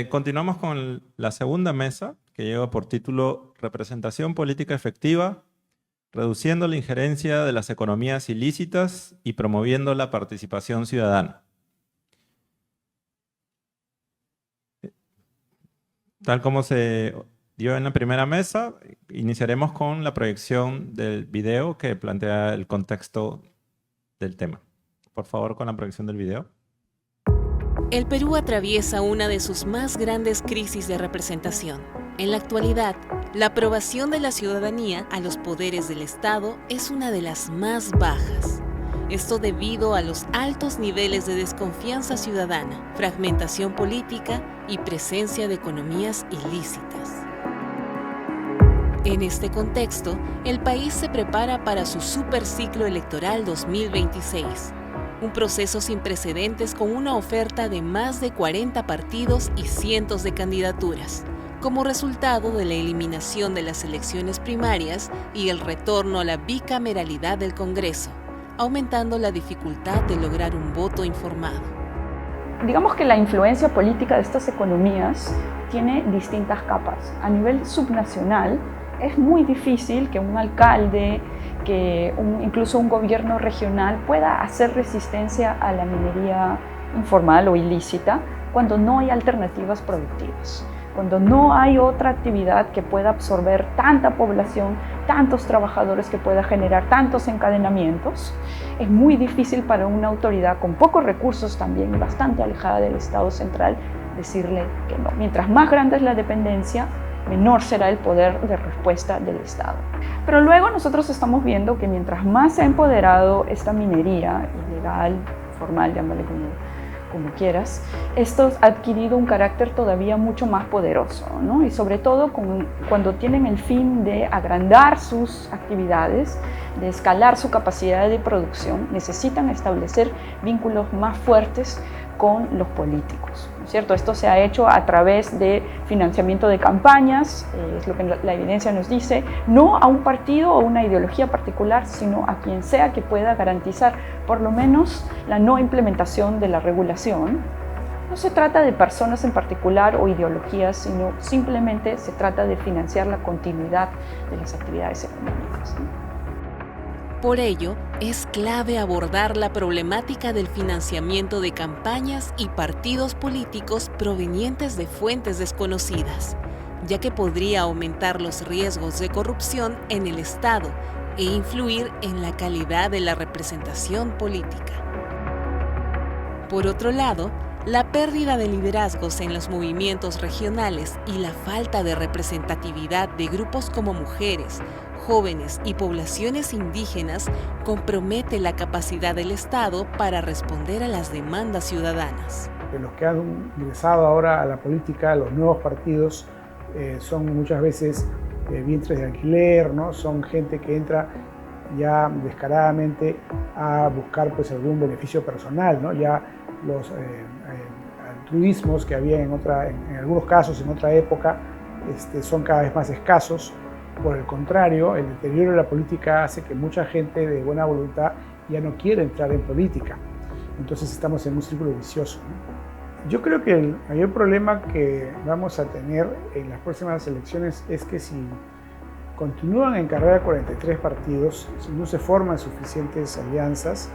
Continuamos con la segunda mesa, que lleva por título Representación política efectiva, reduciendo la injerencia de las economías ilícitas y promoviendo la participación ciudadana. Tal como se dio en la primera mesa, iniciaremos con la proyección del video que plantea el contexto del tema. Por favor, con la proyección del video. El Perú atraviesa una de sus más grandes crisis de representación. En la actualidad, la aprobación de la ciudadanía a los poderes del Estado es una de las más bajas. Esto debido a los altos niveles de desconfianza ciudadana, fragmentación política y presencia de economías ilícitas. En este contexto, el país se prepara para su superciclo electoral 2026. Un proceso sin precedentes con una oferta de más de 40 partidos y cientos de candidaturas, como resultado de la eliminación de las elecciones primarias y el retorno a la bicameralidad del Congreso, aumentando la dificultad de lograr un voto informado. Digamos que la influencia política de estas economías tiene distintas capas. A nivel subnacional, es muy difícil que un alcalde, incluso un gobierno regional pueda hacer resistencia a la minería informal o ilícita cuando no hay alternativas productivas, cuando no hay otra actividad que pueda absorber tanta población, tantos trabajadores, que pueda generar tantos encadenamientos. Es muy difícil para una autoridad con pocos recursos, también bastante alejada del Estado central, decirle que no. Mientras más grande es la dependencia, menor será el poder de respuesta del Estado. Pero luego nosotros estamos viendo que mientras más se ha empoderado esta minería ilegal, formal, llámale como quieras, esto ha adquirido un carácter todavía mucho más poderoso, ¿no? Y sobre todo cuando tienen el fin de agrandar sus actividades, de escalar su capacidad de producción, necesitan establecer vínculos más fuertes con los políticos, ¿no es cierto? Esto se ha hecho a través de financiamiento de campañas, es lo que la evidencia nos dice, no a un partido o una ideología particular, sino a quien sea que pueda garantizar por lo menos la no implementación de la regulación. No se trata de personas en particular o ideologías, sino simplemente se trata de financiar la continuidad de las actividades económicas, ¿no? Por ello, es clave abordar la problemática del financiamiento de campañas y partidos políticos provenientes de fuentes desconocidas, ya que podría aumentar los riesgos de corrupción en el Estado e influir en la calidad de la representación política. Por otro lado, la pérdida de liderazgos en los movimientos regionales y la falta de representatividad de grupos como mujeres, jóvenes y poblaciones indígenas compromete la capacidad del Estado para responder a las demandas ciudadanas. Los que han ingresado ahora a la política, los nuevos partidos, son muchas veces vientres de alquiler, ¿no? Son gente que entra ya descaradamente a buscar pues algún beneficio personal, ¿no? Ya los altruismos que había en algunos casos en otra época son cada vez más escasos. Por el contrario, el deterioro de la política hace que mucha gente de buena voluntad ya no quiera entrar en política. Entonces estamos en un círculo vicioso, ¿no? Yo creo que el mayor problema que vamos a tener en las próximas elecciones es que si continúan en carrera 43 partidos, si no se forman suficientes alianzas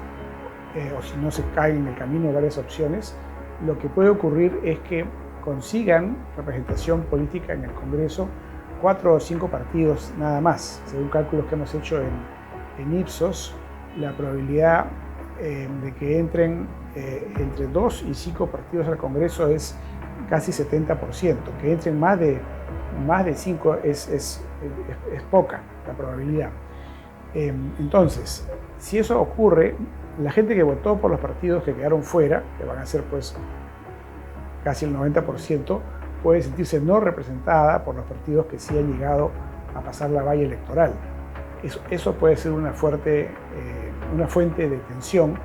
o si no se caen en el camino varias opciones, lo que puede ocurrir es que consigan representación política en el Congreso 4 o 5 partidos nada más. Según cálculos que hemos hecho en Ipsos, la probabilidad de que entren entre 2 y 5 partidos al Congreso es casi 70%. Que entren más de 5 es poca la probabilidad. Entonces, si eso ocurre, la gente que votó por los partidos que quedaron fuera, que van a ser pues casi el 90%, puede sentirse no representada por los partidos que sí han llegado a pasar la valla electoral. Eso puede ser una fuente de tensión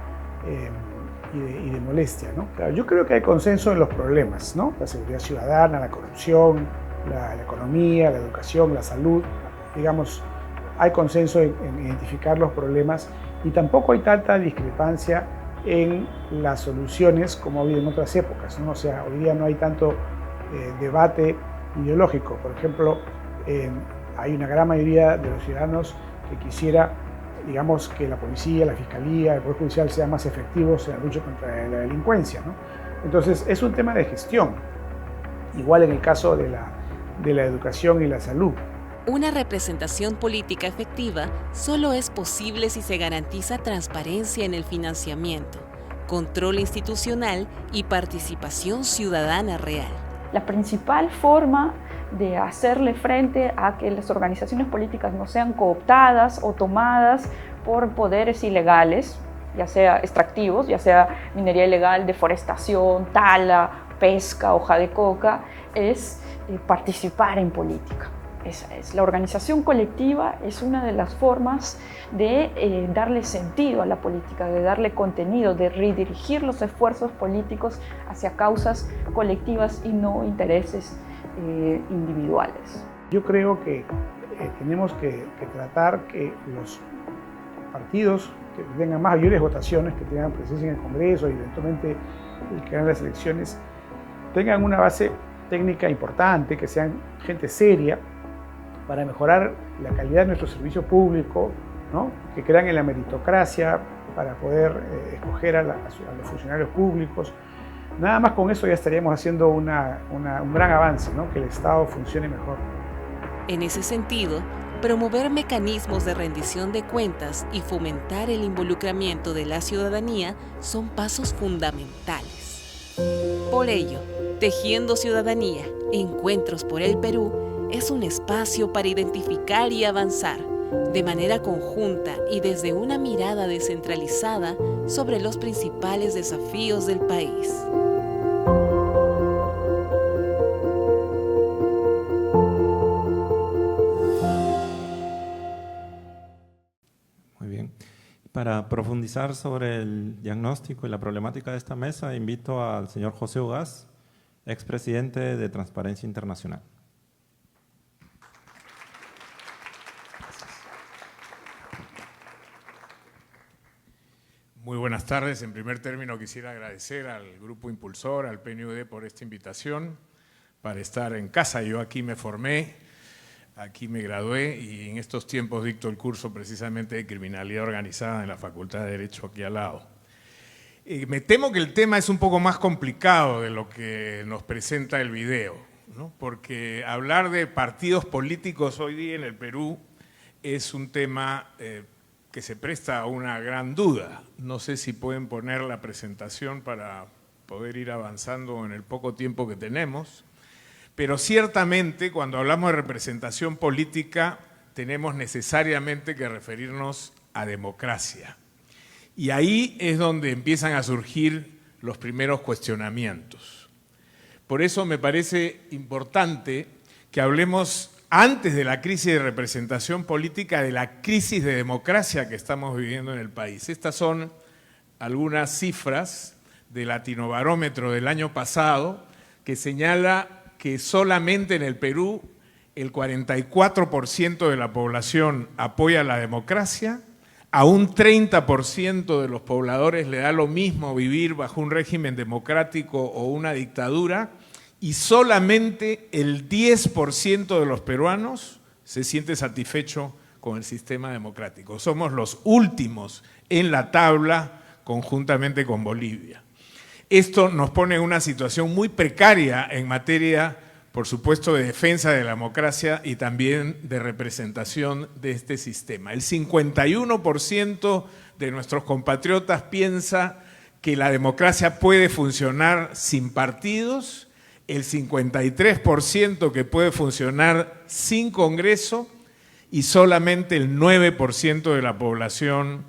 y de molestia, ¿no? Claro, yo creo que hay consenso en los problemas, ¿no? La seguridad ciudadana, la corrupción, la economía, la educación, la salud. Digamos, hay consenso en identificar los problemas y tampoco hay tanta discrepancia en las soluciones como ha habido en otras épocas, ¿no? O sea, hoy día no hay tanto debate ideológico. Por ejemplo, hay una gran mayoría de los ciudadanos que quisiera, digamos, que la policía, la fiscalía, el Poder Judicial sean más efectivos en la lucha contra la delincuencia, ¿no? Entonces, es un tema de gestión. Igual en el caso de la educación y la salud. Una representación política efectiva solo es posible si se garantiza transparencia en el financiamiento, control institucional y participación ciudadana real. La principal forma de hacerle frente a que las organizaciones políticas no sean cooptadas o tomadas por poderes ilegales, ya sea extractivos, ya sea minería ilegal, deforestación, tala, pesca, hoja de coca, es participar en política. Esa es. La organización colectiva es una de las formas de darle sentido a la política, de darle contenido, de redirigir los esfuerzos políticos hacia causas colectivas y no intereses individuales. Yo creo que tenemos que tratar que los partidos que tengan mayores votaciones, que tengan presencia en el Congreso y eventualmente el que ganen las elecciones, tengan una base técnica importante, que sean gente seria, para mejorar la calidad de nuestro servicio público, ¿no? Que crean en la meritocracia para poder escoger a los funcionarios públicos. Nada más con eso ya estaríamos haciendo un gran avance, ¿no? Que el Estado funcione mejor. En ese sentido, promover mecanismos de rendición de cuentas y fomentar el involucramiento de la ciudadanía son pasos fundamentales. Por ello, Tejiendo Ciudadanía, Encuentros por el Perú, es un espacio para identificar y avanzar de manera conjunta y desde una mirada descentralizada sobre los principales desafíos del país. Muy bien. Para profundizar sobre el diagnóstico y la problemática de esta mesa, invito al señor José Ugaz, expresidente de Transparencia Internacional. Muy buenas tardes. En primer término quisiera agradecer al Grupo Impulsor, al PNUD por esta invitación para estar en casa. Yo aquí me formé, aquí me gradué y en estos tiempos dicto el curso precisamente de Criminalidad Organizada en la Facultad de Derecho aquí al lado. Me temo que el tema es un poco más complicado de lo que nos presenta el video, ¿no? Porque hablar de partidos políticos hoy día en el Perú es un tema que se presta a una gran duda. No sé si pueden poner la presentación para poder ir avanzando en el poco tiempo que tenemos, pero ciertamente cuando hablamos de representación política tenemos necesariamente que referirnos a democracia. Y ahí es donde empiezan a surgir los primeros cuestionamientos. Por eso me parece importante que hablemos antes de la crisis de representación política, de la crisis de democracia que estamos viviendo en el país. Estas son algunas cifras del Latinobarómetro del año pasado que señala que solamente en el Perú el 44% de la población apoya la democracia, a un 30% de los pobladores le da lo mismo vivir bajo un régimen democrático o una dictadura, y solamente el 10% de los peruanos se siente satisfecho con el sistema democrático. Somos los últimos en la tabla conjuntamente con Bolivia. Esto nos pone en una situación muy precaria en materia, por supuesto, de defensa de la democracia y también de representación de este sistema. El 51% de nuestros compatriotas piensa que la democracia puede funcionar sin partidos, el 53% que puede funcionar sin Congreso y solamente el 9% de la población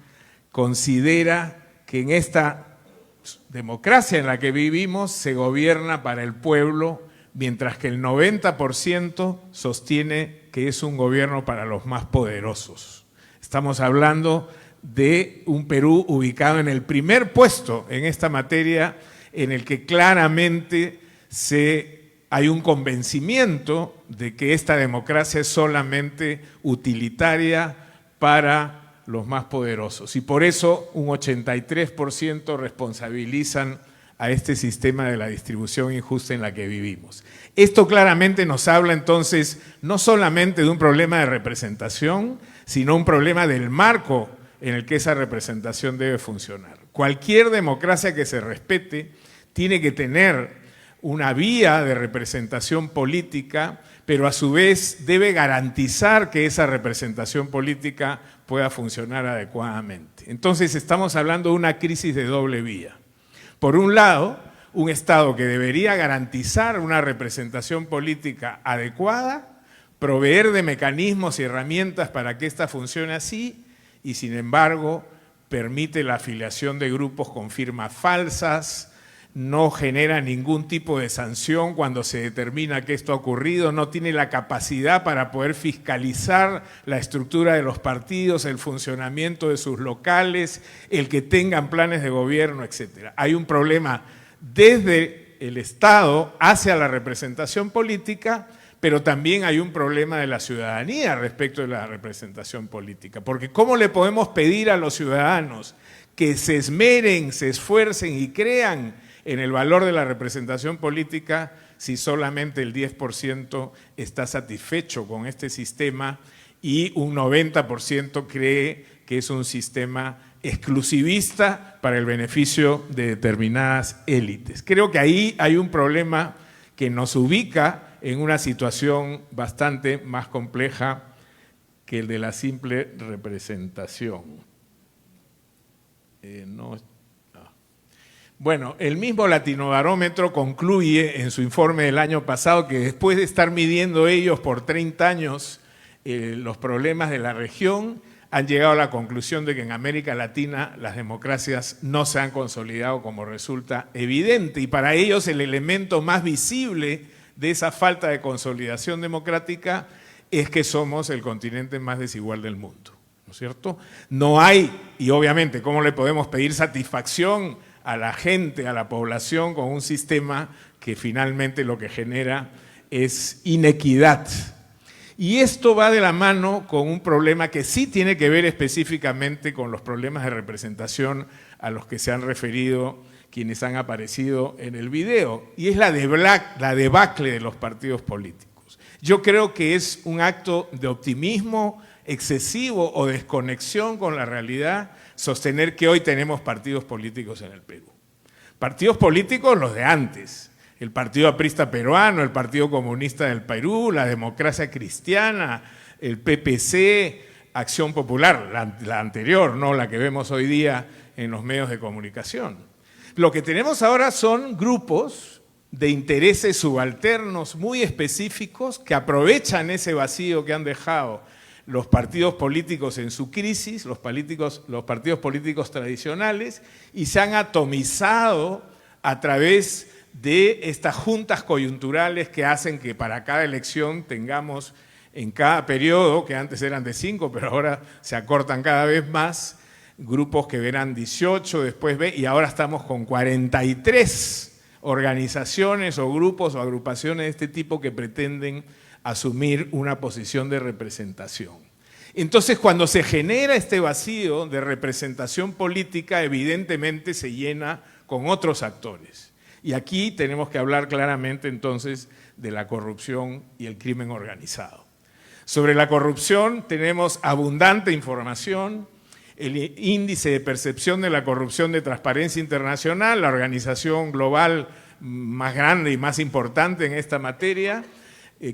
considera que en esta democracia en la que vivimos se gobierna para el pueblo, mientras que el 90% sostiene que es un gobierno para los más poderosos. Estamos hablando de un Perú ubicado en el primer puesto en esta materia, en el que claramente hay un convencimiento de que esta democracia es solamente utilitaria para los más poderosos. Y por eso un 83% responsabilizan a este sistema de la distribución injusta en la que vivimos. Esto claramente nos habla entonces no solamente de un problema de representación, sino un problema del marco en el que esa representación debe funcionar. Cualquier democracia que se respete tiene que tener una vía de representación política, pero a su vez debe garantizar que esa representación política pueda funcionar adecuadamente. Entonces estamos hablando de una crisis de doble vía. Por un lado, un Estado que debería garantizar una representación política adecuada, proveer de mecanismos y herramientas para que ésta funcione así, y sin embargo permite la afiliación de grupos con firmas falsas, no genera ningún tipo de sanción cuando se determina que esto ha ocurrido, no tiene la capacidad para poder fiscalizar la estructura de los partidos, el funcionamiento de sus locales, el que tengan planes de gobierno, etc. Hay un problema desde el Estado hacia la representación política, pero también hay un problema de la ciudadanía respecto de la representación política. Porque ¿cómo le podemos pedir a los ciudadanos que se esmeren, se esfuercen y crean en el valor de la representación política si solamente el 10% está satisfecho con este sistema y un 90% cree que es un sistema exclusivista para el beneficio de determinadas élites? Creo que ahí hay un problema que nos ubica en una situación bastante más compleja que el de la simple representación. Bueno, el mismo Latinobarómetro concluye en su informe del año pasado que después de estar midiendo ellos por 30 años los problemas de la región, han llegado a la conclusión de que en América Latina las democracias no se han consolidado como resulta evidente, y para ellos el elemento más visible de esa falta de consolidación democrática es que somos el continente más desigual del mundo, ¿no es cierto? No hay, y obviamente, ¿cómo le podemos pedir satisfacción a la gente, a la población, con un sistema que finalmente lo que genera es inequidad? Y esto va de la mano con un problema que sí tiene que ver específicamente con los problemas de representación a los que se han referido quienes han aparecido en el video, y es la debacle de los partidos políticos. Yo creo que es un acto de optimismo excesivo o desconexión con la realidad sostener que hoy tenemos partidos políticos en el Perú. Partidos políticos los de antes, el Partido Aprista Peruano, el Partido Comunista del Perú, la Democracia Cristiana, el PPC, Acción Popular, la anterior, no la que vemos hoy día en los medios de comunicación. Lo que tenemos ahora son grupos de intereses subalternos muy específicos que aprovechan ese vacío que han dejado los partidos políticos en su crisis, los partidos políticos tradicionales, y se han atomizado a través de estas juntas coyunturales que hacen que para cada elección tengamos en cada periodo, que antes eran de 5, pero ahora se acortan cada vez más, grupos que verán 18, después y ahora estamos con 43 organizaciones o grupos o agrupaciones de este tipo que pretenden asumir una posición de representación. Entonces, cuando se genera este vacío de representación política, evidentemente se llena con otros actores. Y aquí tenemos que hablar claramente entonces de la corrupción y el crimen organizado. Sobre la corrupción tenemos abundante información. El índice de percepción de la corrupción de Transparencia Internacional, la organización global más grande y más importante en esta materia,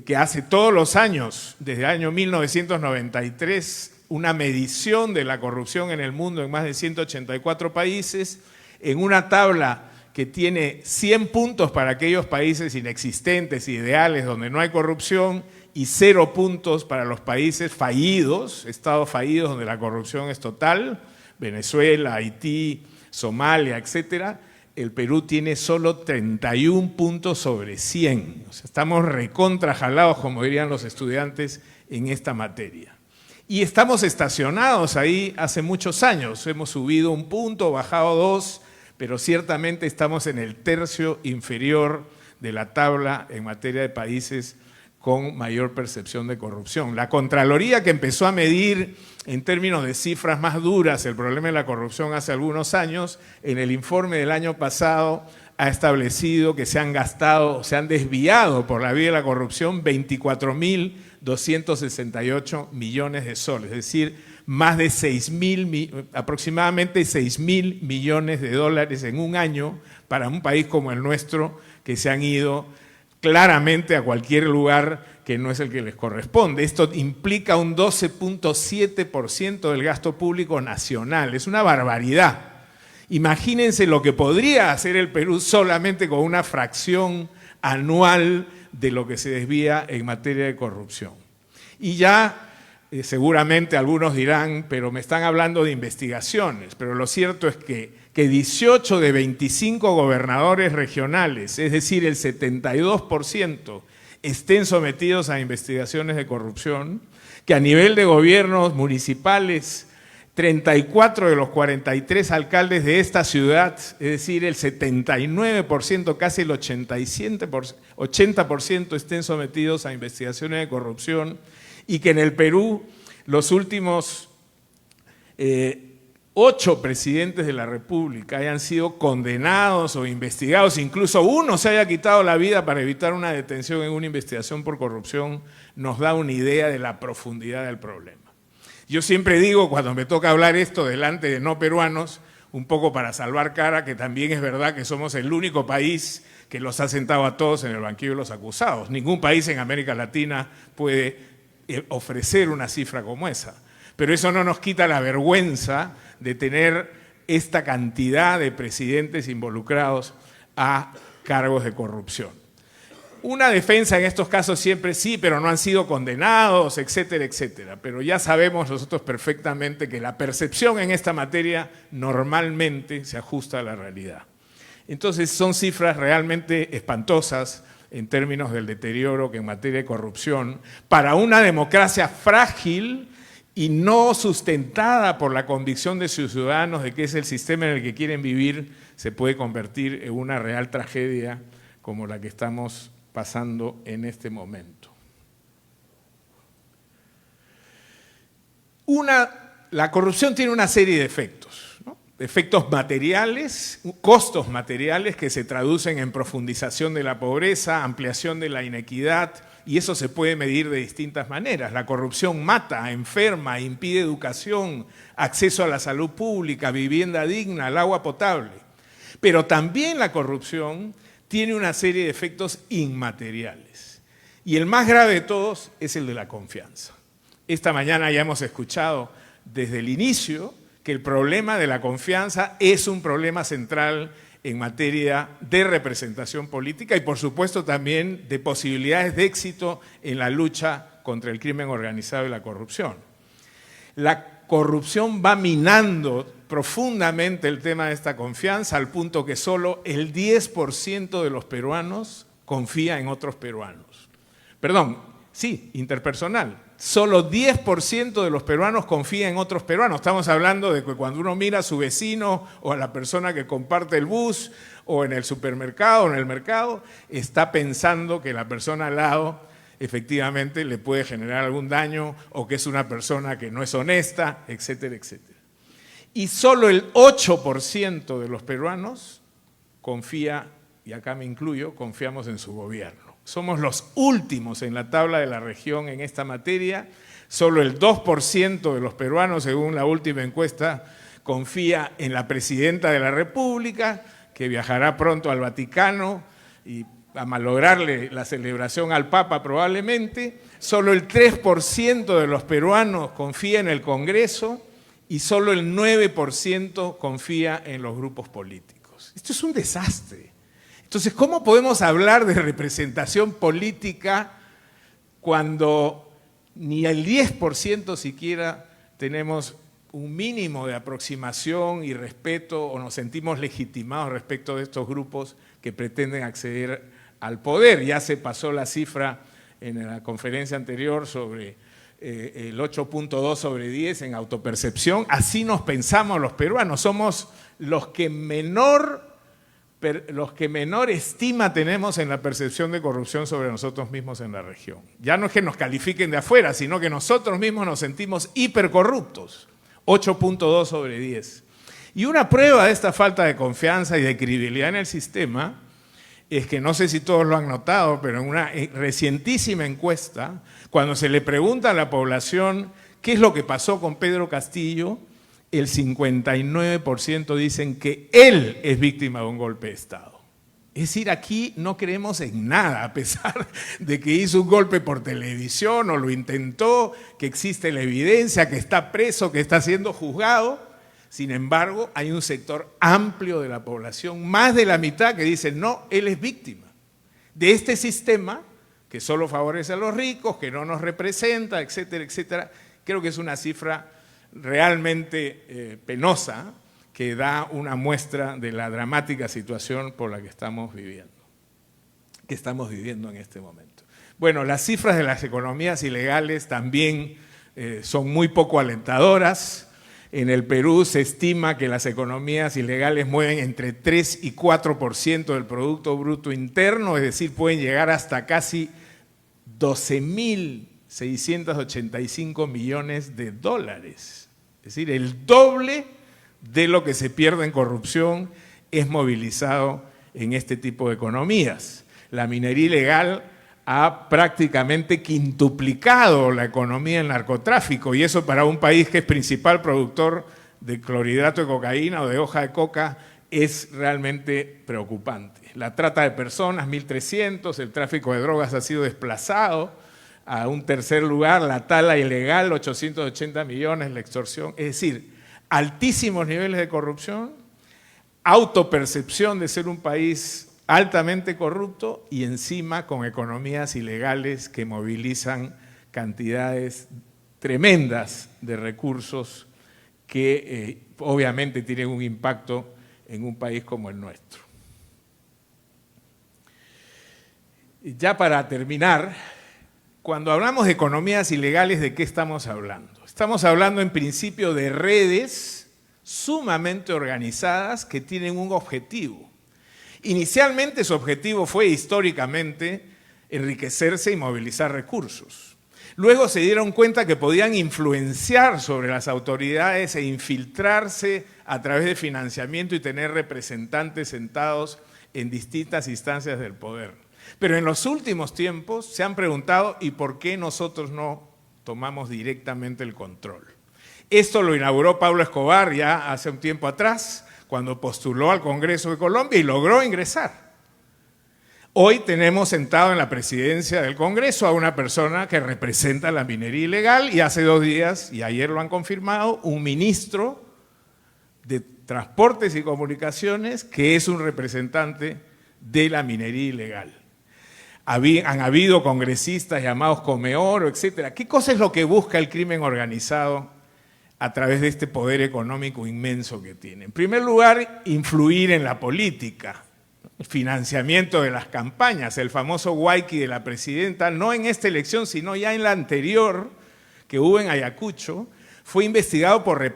que hace todos los años, desde el año 1993, una medición de la corrupción en el mundo en más de 184 países, en una tabla que tiene 100 puntos para aquellos países inexistentes, ideales, donde no hay corrupción, y 0 puntos para los países fallidos, estados fallidos donde la corrupción es total, Venezuela, Haití, Somalia, etcétera. El Perú tiene solo 31 puntos sobre 100. O sea, estamos recontrajalados, como dirían los estudiantes, en esta materia. Y estamos estacionados ahí hace muchos años. Hemos subido 1 punto, bajado 2, pero ciertamente estamos en el tercio inferior de la tabla en materia de países con mayor percepción de corrupción. La Contraloría, que empezó a medir en términos de cifras más duras el problema de la corrupción hace algunos años, en el informe del año pasado ha establecido que se han gastado, se han desviado por la vía de la corrupción 24.268 millones de soles, es decir, más de aproximadamente 6.000 millones de dólares en un año para un país como el nuestro, que se han ido claramente a cualquier lugar que no es el que les corresponde. Esto implica un 12.7% del gasto público nacional. Es una barbaridad. Imagínense lo que podría hacer el Perú solamente con una fracción anual de lo que se desvía en materia de corrupción. Y ya seguramente algunos dirán, pero me están hablando de investigaciones, pero lo cierto es que 18 de 25 gobernadores regionales, es decir, el 72%, estén sometidos a investigaciones de corrupción, que a nivel de gobiernos municipales, 34 de los 43 alcaldes de esta ciudad, es decir, el 79%, casi el 80% estén sometidos a investigaciones de corrupción, y que en el Perú los últimos 8 presidentes de la República hayan sido condenados o investigados, incluso uno se haya quitado la vida para evitar una detención en una investigación por corrupción, nos da una idea de la profundidad del problema. Yo siempre digo, cuando me toca hablar esto delante de no peruanos, un poco para salvar cara, que también es verdad que somos el único país que los ha sentado a todos en el banquillo de los acusados. Ningún país en América Latina puede ofrecer una cifra como esa. Pero eso no nos quita la vergüenza de tener esta cantidad de presidentes involucrados a cargos de corrupción. Una defensa en estos casos siempre sí, pero no han sido condenados, etcétera, etcétera. Pero ya sabemos nosotros perfectamente que la percepción en esta materia normalmente se ajusta a la realidad. Entonces son cifras realmente espantosas en términos del deterioro que en materia de corrupción, para una democracia frágil y no sustentada por la convicción de sus ciudadanos de que es el sistema en el que quieren vivir, se puede convertir en una real tragedia como la que estamos pasando en este momento. La corrupción tiene una serie de efectos, ¿no? Efectos materiales, costos materiales que se traducen en profundización de la pobreza, ampliación de la inequidad, y eso se puede medir de distintas maneras. La corrupción mata, enferma, impide educación, acceso a la salud pública, vivienda digna, al agua potable. Pero también la corrupción tiene una serie de efectos inmateriales. Y el más grave de todos es el de la confianza. Esta mañana ya hemos escuchado desde el inicio que el problema de la confianza es un problema central en materia de representación política y por supuesto también de posibilidades de éxito en la lucha contra el crimen organizado y la corrupción. La corrupción va minando profundamente el tema de esta confianza al punto que solo el 10% de los peruanos confía en otros peruanos. Perdón, sí, interpersonal. Solo 10% de los peruanos confía en otros peruanos. Estamos hablando de que cuando uno mira a su vecino o a la persona que comparte el bus o en el supermercado o en el mercado, está pensando que la persona al lado efectivamente le puede generar algún daño o que es una persona que no es honesta, etcétera, etcétera. Y solo el 8% de los peruanos confía, y acá me incluyo, confiamos en su gobierno. Somos los últimos en la tabla de la región en esta materia. Solo el 2% de los peruanos, según la última encuesta, confía en la presidenta de la República, que viajará pronto al Vaticano y a malograrle la celebración al Papa probablemente. Solo el 3% de los peruanos confía en el Congreso y solo el 9% confía en los grupos políticos. Esto es un desastre. Entonces, ¿cómo podemos hablar de representación política cuando ni el 10% siquiera tenemos un mínimo de aproximación y respeto o nos sentimos legitimados respecto de estos grupos que pretenden acceder al poder? Ya se pasó la cifra en la conferencia anterior sobre el 8.2 sobre 10 en autopercepción. Así nos pensamos los peruanos, somos los que menor los que menor estima tenemos en la percepción de corrupción sobre nosotros mismos en la región. Ya no es que nos califiquen de afuera, sino que nosotros mismos nos sentimos hipercorruptos, 8.2 sobre 10. Y una prueba de esta falta de confianza y de credibilidad en el sistema es que, no sé si todos lo han notado, pero en una recientísima encuesta, cuando se le pregunta a la población qué es lo que pasó con Pedro Castillo, el 59% dicen que él es víctima de un golpe de Estado. Es decir, aquí no creemos en nada, a pesar de que hizo un golpe por televisión o lo intentó, que existe la evidencia, que está preso, que está siendo juzgado. Sin embargo, hay un sector amplio de la población, más de la mitad, que dice no, él es víctima de este sistema que solo favorece a los ricos, que no nos representa, etcétera, etcétera. Creo que es una cifra realmente penosa, que da una muestra de la dramática situación por la que estamos viviendo en este momento. Bueno, las cifras de las economías ilegales también son muy poco alentadoras. En el Perú se estima que las economías ilegales mueven entre 3 y 4% del Producto Bruto Interno, es decir, pueden llegar hasta casi 12.685 millones de dólares. Es decir, el doble de lo que se pierde en corrupción es movilizado en este tipo de economías. La minería ilegal ha prácticamente quintuplicado la economía del narcotráfico, y eso para un país que es principal productor de clorhidrato de cocaína o de hoja de coca es realmente preocupante. La trata de personas, 1.300, el tráfico de drogas ha sido desplazado a un tercer lugar, la tala ilegal, 880 millones, la extorsión, es decir, altísimos niveles de corrupción, autopercepción de ser un país altamente corrupto y encima con economías ilegales que movilizan cantidades tremendas de recursos que obviamente tienen un impacto en un país como el nuestro. Ya para terminar, cuando hablamos de economías ilegales, ¿de qué estamos hablando? Estamos hablando en principio de redes sumamente organizadas que tienen un objetivo. Inicialmente su objetivo fue históricamente enriquecerse y movilizar recursos. Luego se dieron cuenta que podían influenciar sobre las autoridades e infiltrarse a través de financiamiento y tener representantes sentados en distintas instancias del poder. Pero en los últimos tiempos se han preguntado ¿y por qué nosotros no tomamos directamente el control? Esto lo inauguró Pablo Escobar ya hace un tiempo atrás, cuando postuló al Congreso de Colombia y logró ingresar. Hoy tenemos sentado en la presidencia del Congreso a una persona que representa la minería ilegal y hace 2 días, y ayer lo han confirmado, un ministro de Transportes y Comunicaciones que es un representante de la minería ilegal. Han habido congresistas llamados Comeoro, etcétera. ¿Qué cosa es lo que busca el crimen organizado a través de este poder económico inmenso que tiene? En primer lugar, influir en la política, el financiamiento de las campañas, el famoso Huayqui de la presidenta, no en esta elección, sino ya en la anterior que hubo en Ayacucho, fue investigado por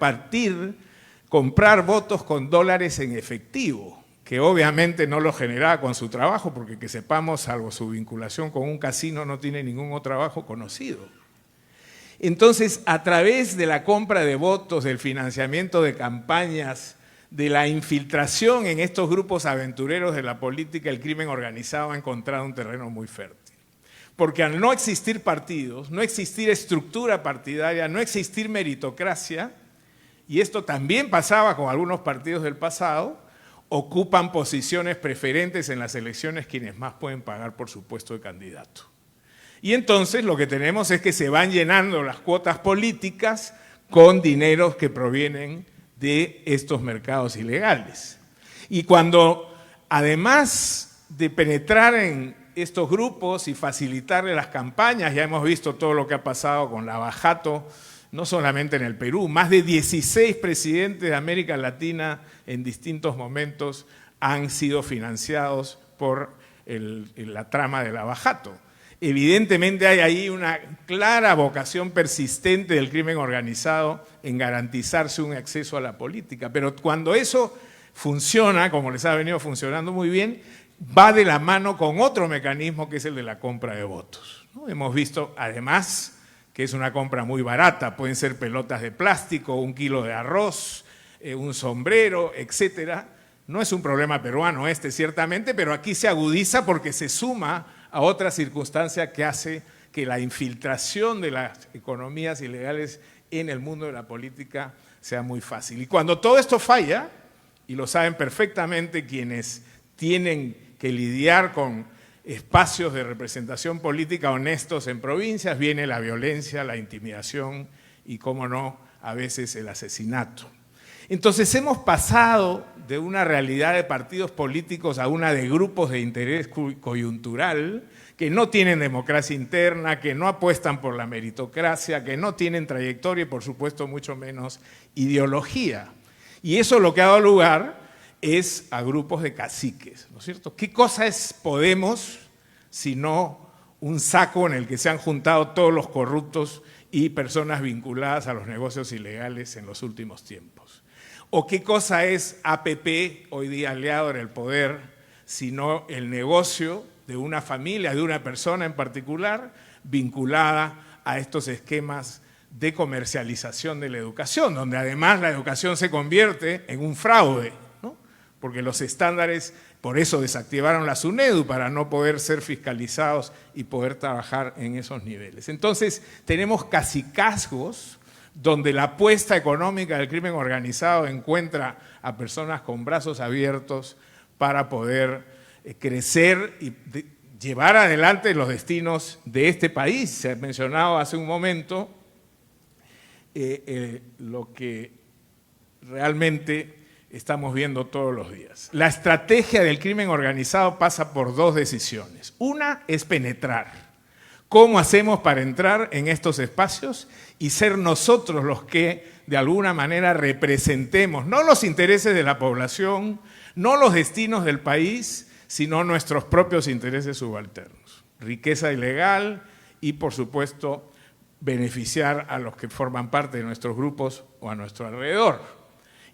comprar votos con dólares en efectivo, que obviamente no lo generaba con su trabajo, porque que sepamos, salvo su vinculación con un casino, no tiene ningún otro trabajo conocido. Entonces, a través de la compra de votos, del financiamiento de campañas, de la infiltración en estos grupos aventureros de la política, el crimen organizado ha encontrado un terreno muy fértil. Porque al no existir partidos, no existir estructura partidaria, no existir meritocracia, y esto también pasaba con algunos partidos del pasado, ocupan posiciones preferentes en las elecciones quienes más pueden pagar por su puesto de candidato. Y entonces lo que tenemos es que se van llenando las cuotas políticas con dineros que provienen de estos mercados ilegales. Y cuando, además de penetrar en estos grupos y facilitarle las campañas, ya hemos visto todo lo que ha pasado con Lava Jato, no solamente en el Perú, más de 16 presidentes de América Latina en distintos momentos han sido financiados por la trama de Lava Jato. Evidentemente hay ahí una clara vocación persistente del crimen organizado en garantizarse un acceso a la política, pero cuando eso funciona, como les ha venido funcionando muy bien, va de la mano con otro mecanismo que es el de la compra de votos, ¿no? Hemos visto además que es una compra muy barata, pueden ser pelotas de plástico, 1 kilo de arroz, un sombrero, etcétera. No es un problema peruano ciertamente, pero aquí se agudiza porque se suma a otra circunstancia que hace que la infiltración de las economías ilegales en el mundo de la política sea muy fácil. Y cuando todo esto falla, y lo saben perfectamente quienes tienen que lidiar con espacios de representación política honestos en provincias, viene la violencia, la intimidación y, cómo no, a veces el asesinato. Entonces hemos pasado de una realidad de partidos políticos a una de grupos de interés coyuntural que no tienen democracia interna, que no apuestan por la meritocracia, que no tienen trayectoria y, por supuesto, mucho menos ideología. Y eso lo que ha dado lugar es a grupos de caciques, ¿no es cierto? ¿Qué cosa es Podemos sino un saco en el que se han juntado todos los corruptos y personas vinculadas a los negocios ilegales en los últimos tiempos? ¿O qué cosa es APP, hoy día aliado en el poder, sino el negocio de una familia, de una persona en particular, vinculada a estos esquemas de comercialización de la educación, donde además la educación se convierte en un fraude, ¿no? Porque los estándares, por eso desactivaron la SUNEDU, para no poder ser fiscalizados y poder trabajar en esos niveles. Entonces, tenemos cacicazgos donde la apuesta económica del crimen organizado encuentra a personas con brazos abiertos para poder crecer y llevar adelante los destinos de este país. Se ha mencionado hace un momento lo que realmente estamos viendo todos los días. La estrategia del crimen organizado pasa por 2 decisiones. Una es penetrar. ¿Cómo hacemos para entrar en estos espacios y ser nosotros los que de alguna manera representemos no los intereses de la población, no los destinos del país, sino nuestros propios intereses subalternos? Riqueza ilegal y, por supuesto, beneficiar a los que forman parte de nuestros grupos o a nuestro alrededor.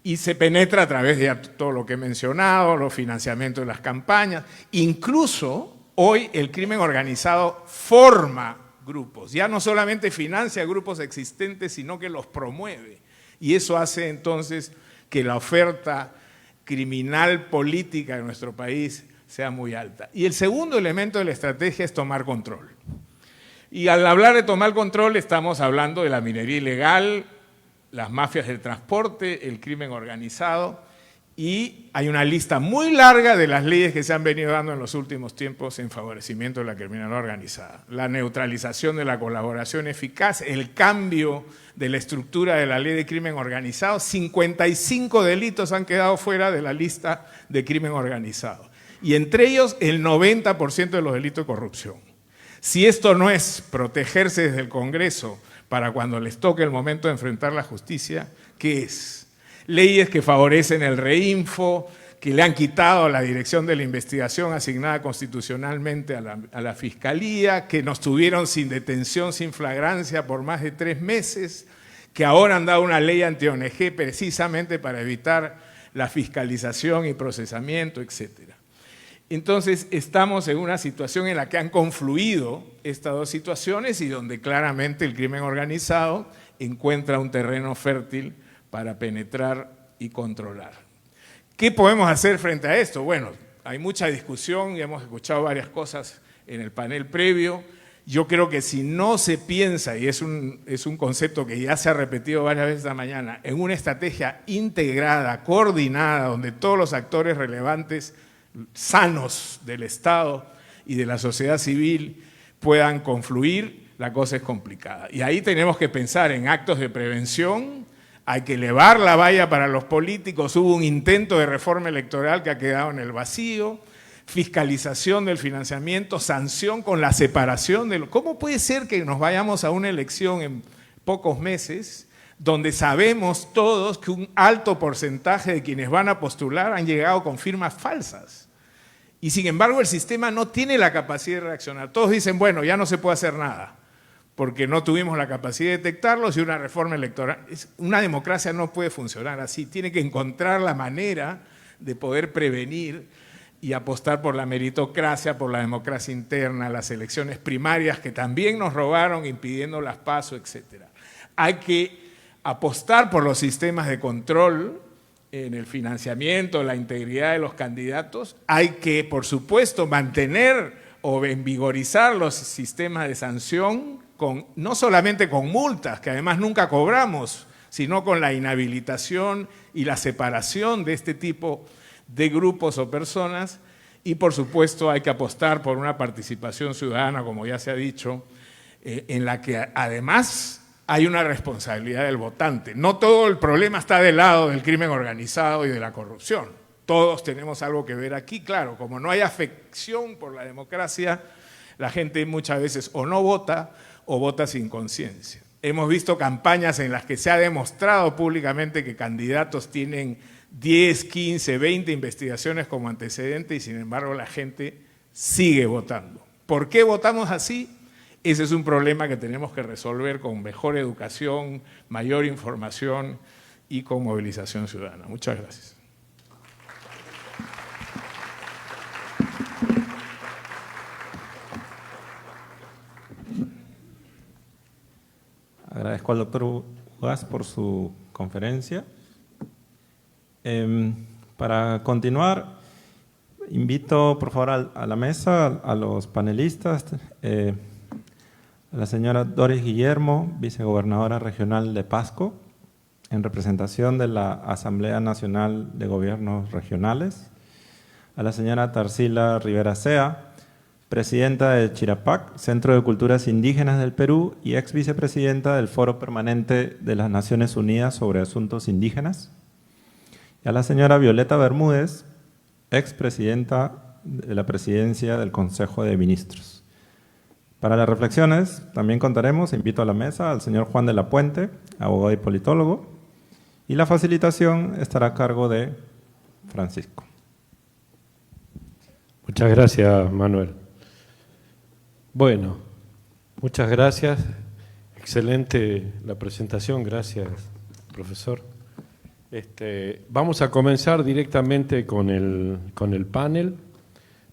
Y se penetra a través de todo lo que he mencionado, los financiamientos de las campañas. Incluso hoy el crimen organizado forma grupos. Ya no solamente financia grupos existentes, sino que los promueve. Y eso hace entonces que la oferta criminal política de nuestro país sea muy alta. Y el segundo elemento de la estrategia es tomar control. Y al hablar de tomar control estamos hablando de la minería ilegal, las mafias del transporte, el crimen organizado, y hay una lista muy larga de las leyes que se han venido dando en los últimos tiempos en favorecimiento de la criminalidad organizada. La neutralización de la colaboración eficaz, el cambio de la estructura de la ley de crimen organizado, 55 delitos han quedado fuera de la lista de crimen organizado, y entre ellos el 90% de los delitos de corrupción. Si esto no es protegerse desde el Congreso para cuando les toque el momento de enfrentar la justicia, ¿qué es? Leyes que favorecen el reinfo, que le han quitado la dirección de la investigación asignada constitucionalmente a la Fiscalía, que nos tuvieron sin detención, sin flagrancia por más de 3 meses, que ahora han dado una ley anti-ONG precisamente para evitar la fiscalización y procesamiento, etcétera. Entonces, estamos en una situación en la que han confluido estas 2 situaciones y donde claramente el crimen organizado encuentra un terreno fértil para penetrar y controlar. ¿Qué podemos hacer frente a esto? Bueno, hay mucha discusión y hemos escuchado varias cosas en el panel previo. Yo creo que si no se piensa, y es un concepto que ya se ha repetido varias veces esta mañana, en una estrategia integrada, coordinada, donde todos los actores relevantes sanos del Estado y de la sociedad civil puedan confluir, la cosa es complicada. Y ahí tenemos que pensar en actos de prevención, hay que elevar la valla para los políticos, hubo un intento de reforma electoral que ha quedado en el vacío, fiscalización del financiamiento, sanción con la separación de ¿Cómo puede ser que nos vayamos a una elección en pocos meses donde sabemos todos que un alto porcentaje de quienes van a postular han llegado con firmas falsas? Y sin embargo el sistema no tiene la capacidad de reaccionar. Todos dicen, bueno, ya no se puede hacer nada, porque no tuvimos la capacidad de detectarlos y una reforma electoral. Una democracia no puede funcionar así, tiene que encontrar la manera de poder prevenir y apostar por la meritocracia, por la democracia interna, las elecciones primarias que también nos robaron, impidiendo las PASO, etc. Hay que apostar por los sistemas de control en el financiamiento, la integridad de los candidatos. Hay que, por supuesto, mantener o envigorizar los sistemas de sanción, no solamente con multas, que además nunca cobramos, sino con la inhabilitación y la separación de este tipo de grupos o personas. Y por supuesto hay que apostar por una participación ciudadana, como ya se ha dicho, en la que además hay una responsabilidad del votante. No todo el problema está del lado del crimen organizado y de la corrupción. Todos tenemos algo que ver aquí. Claro, como no hay afección por la democracia, la gente muchas veces o no vota o vota sin conciencia. Hemos visto campañas en las que se ha demostrado públicamente que candidatos tienen 10, 15, 20 investigaciones como antecedente y sin embargo la gente sigue votando. ¿Por qué votamos así? Ese es un problema que tenemos que resolver con mejor educación, mayor información y con movilización ciudadana. Muchas gracias. Agradezco al doctor Ugaz por su conferencia. Para continuar, invito por favor a la mesa a los panelistas, a la señora Doris Guillermo, vicegobernadora regional de Pasco, en representación de la Asamblea Nacional de Gobiernos Regionales, a la señora Tarsila Rivera Sea, presidenta de Chirapac, Centro de Culturas Indígenas del Perú y ex vicepresidenta del Foro Permanente de las Naciones Unidas sobre Asuntos Indígenas, y a la señora Violeta Bermúdez, ex presidenta de la presidencia del Consejo de Ministros. Para las reflexiones también contaremos, invito a la mesa al señor Juan de la Puente, abogado y politólogo, y la facilitación estará a cargo de Francisco. Muchas gracias, Manuel. Bueno, muchas gracias. Excelente la presentación, gracias, profesor. Vamos a comenzar directamente con el panel.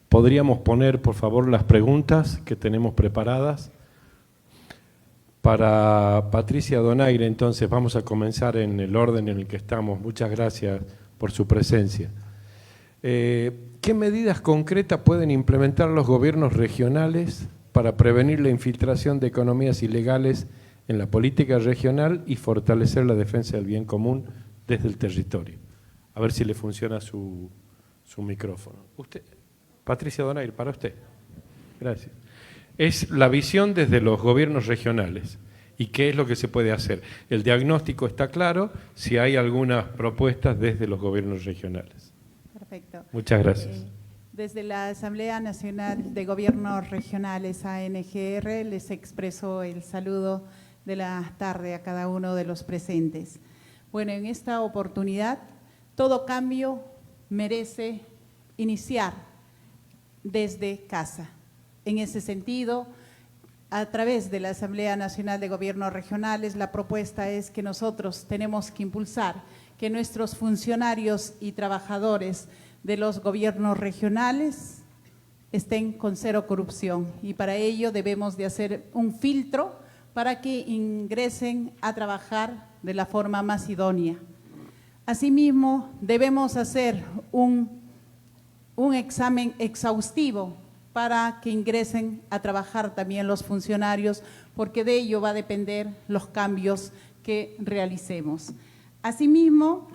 ¿Podríamos poner, por favor, las preguntas que tenemos preparadas? Para Patricia Donaire, entonces, vamos a comenzar en el orden en el que estamos. Muchas gracias por su presencia. ¿Qué medidas concretas pueden implementar los gobiernos regionales para prevenir la infiltración de economías ilegales en la política regional y fortalecer la defensa del bien común desde el territorio? A ver si le funciona su micrófono. Usted, Patricia Donaire, para usted. Gracias. Es la visión desde los gobiernos regionales y qué es lo que se puede hacer. El diagnóstico está claro, si hay algunas propuestas desde los gobiernos regionales. Perfecto. Muchas gracias. Desde la Asamblea Nacional de Gobiernos Regionales, ANGR, les expreso el saludo de la tarde a cada uno de los presentes. Bueno, en esta oportunidad, todo cambio merece iniciar desde casa. En ese sentido, a través de la Asamblea Nacional de Gobiernos Regionales, la propuesta es que nosotros tenemos que impulsar que nuestros funcionarios y trabajadores de los gobiernos regionales estén con cero corrupción y para ello debemos de hacer un filtro para que ingresen a trabajar de la forma más idónea. Asimismo, debemos hacer un examen exhaustivo para que ingresen a trabajar también los funcionarios, porque de ello va a depender los cambios que realicemos. Asimismo,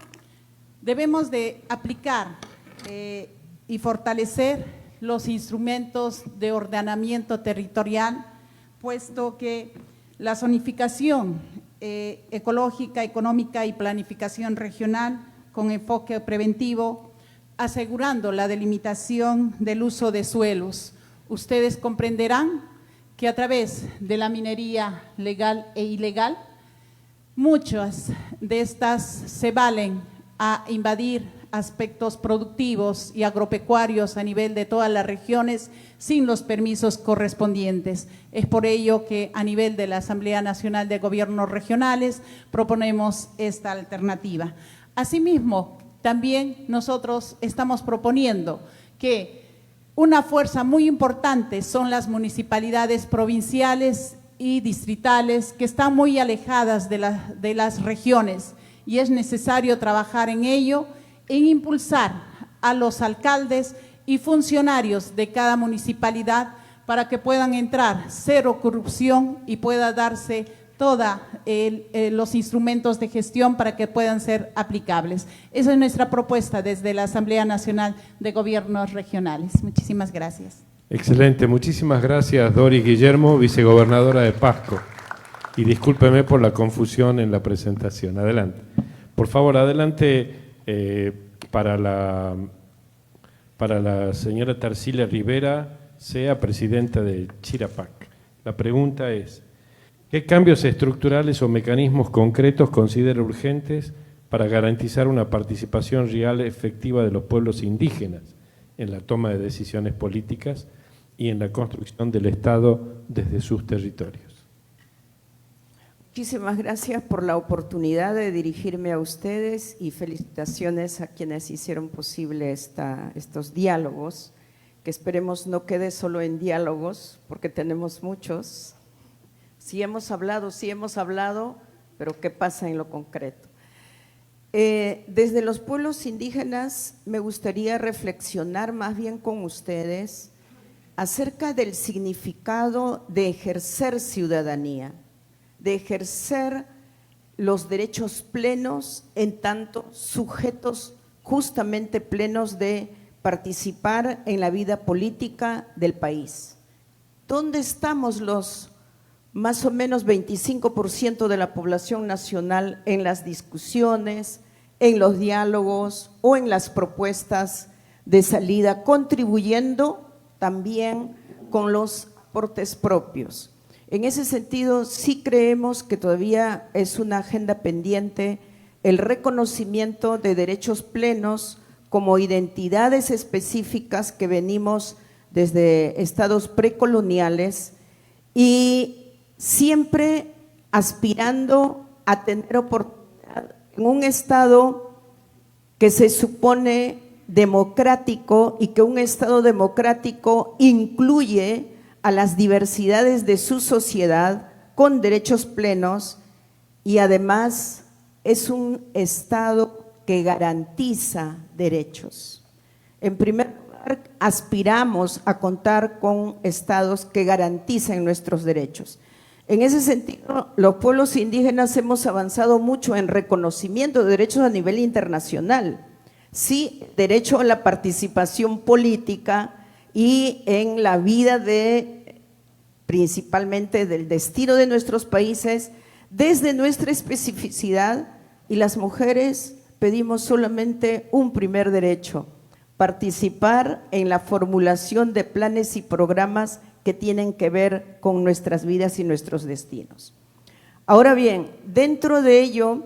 debemos de aplicar y fortalecer los instrumentos de ordenamiento territorial, puesto que la zonificación ecológica, económica y planificación regional con enfoque preventivo, asegurando la delimitación del uso de suelos. Ustedes comprenderán que a través de la minería legal e ilegal, muchas de estas se valen a invadir aspectos productivos y agropecuarios a nivel de todas las regiones sin los permisos correspondientes. Es por ello que a nivel de la Asamblea Nacional de Gobiernos Regionales proponemos esta alternativa. Asimismo, también nosotros estamos proponiendo que una fuerza muy importante son las municipalidades provinciales y distritales que están muy alejadas de las regiones, y es necesario trabajar en ello, en impulsar a los alcaldes y funcionarios de cada municipalidad para que puedan entrar cero corrupción y pueda darse todos los instrumentos de gestión para que puedan ser aplicables. Esa es nuestra propuesta desde la Asamblea Nacional de Gobiernos Regionales. Muchísimas gracias. Excelente, muchísimas gracias Doris Guillermo, vicegobernadora de Pasco. Y discúlpeme por la confusión en la presentación. Adelante. Por favor, adelante para la señora Tarsila Rivera, sea presidenta de Chirapac. La pregunta es, ¿qué cambios estructurales o mecanismos concretos considera urgentes para garantizar una participación real efectiva de los pueblos indígenas en la toma de decisiones políticas y en la construcción del Estado desde sus territorios? Muchísimas gracias por la oportunidad de dirigirme a ustedes y felicitaciones a quienes hicieron posible estos diálogos, que esperemos no quede solo en diálogos, porque tenemos muchos. Sí hemos hablado, pero ¿qué pasa en lo concreto? Desde los pueblos indígenas me gustaría reflexionar más bien con ustedes acerca del significado de ejercer ciudadanía, de ejercer los derechos plenos en tanto sujetos justamente plenos de participar en la vida política del país. ¿Dónde estamos los más o menos 25% de la población nacional en las discusiones, en los diálogos o en las propuestas de salida, contribuyendo también con los aportes propios? En ese sentido, sí creemos que todavía es una agenda pendiente el reconocimiento de derechos plenos como identidades específicas que venimos desde estados precoloniales y siempre aspirando a tener oportunidad en un estado que se supone democrático y que un estado democrático incluye a las diversidades de su sociedad con derechos plenos y además es un estado que garantiza derechos. En primer lugar, aspiramos a contar con estados que garanticen nuestros derechos. En ese sentido, los pueblos indígenas hemos avanzado mucho en reconocimiento de derechos a nivel internacional. Sí, derecho a la participación política y en la vida principalmente del destino de nuestros países, desde nuestra especificidad, y las mujeres pedimos solamente un primer derecho: participar en la formulación de planes y programas que tienen que ver con nuestras vidas y nuestros destinos. Ahora bien, dentro de ello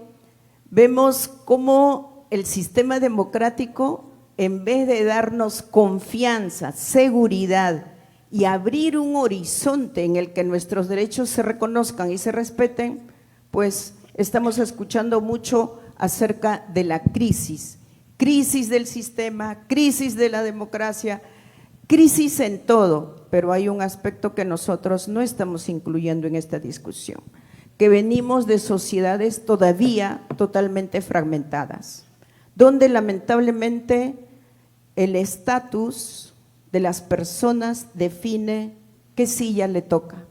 vemos cómo el sistema democrático, en vez de darnos confianza, seguridad y abrir un horizonte en el que nuestros derechos se reconozcan y se respeten, pues estamos escuchando mucho acerca de la crisis del sistema, crisis de la democracia, crisis en todo, pero hay un aspecto que nosotros no estamos incluyendo en esta discusión, que venimos de sociedades todavía totalmente fragmentadas, donde lamentablemente el estatus de las personas define qué silla le toca,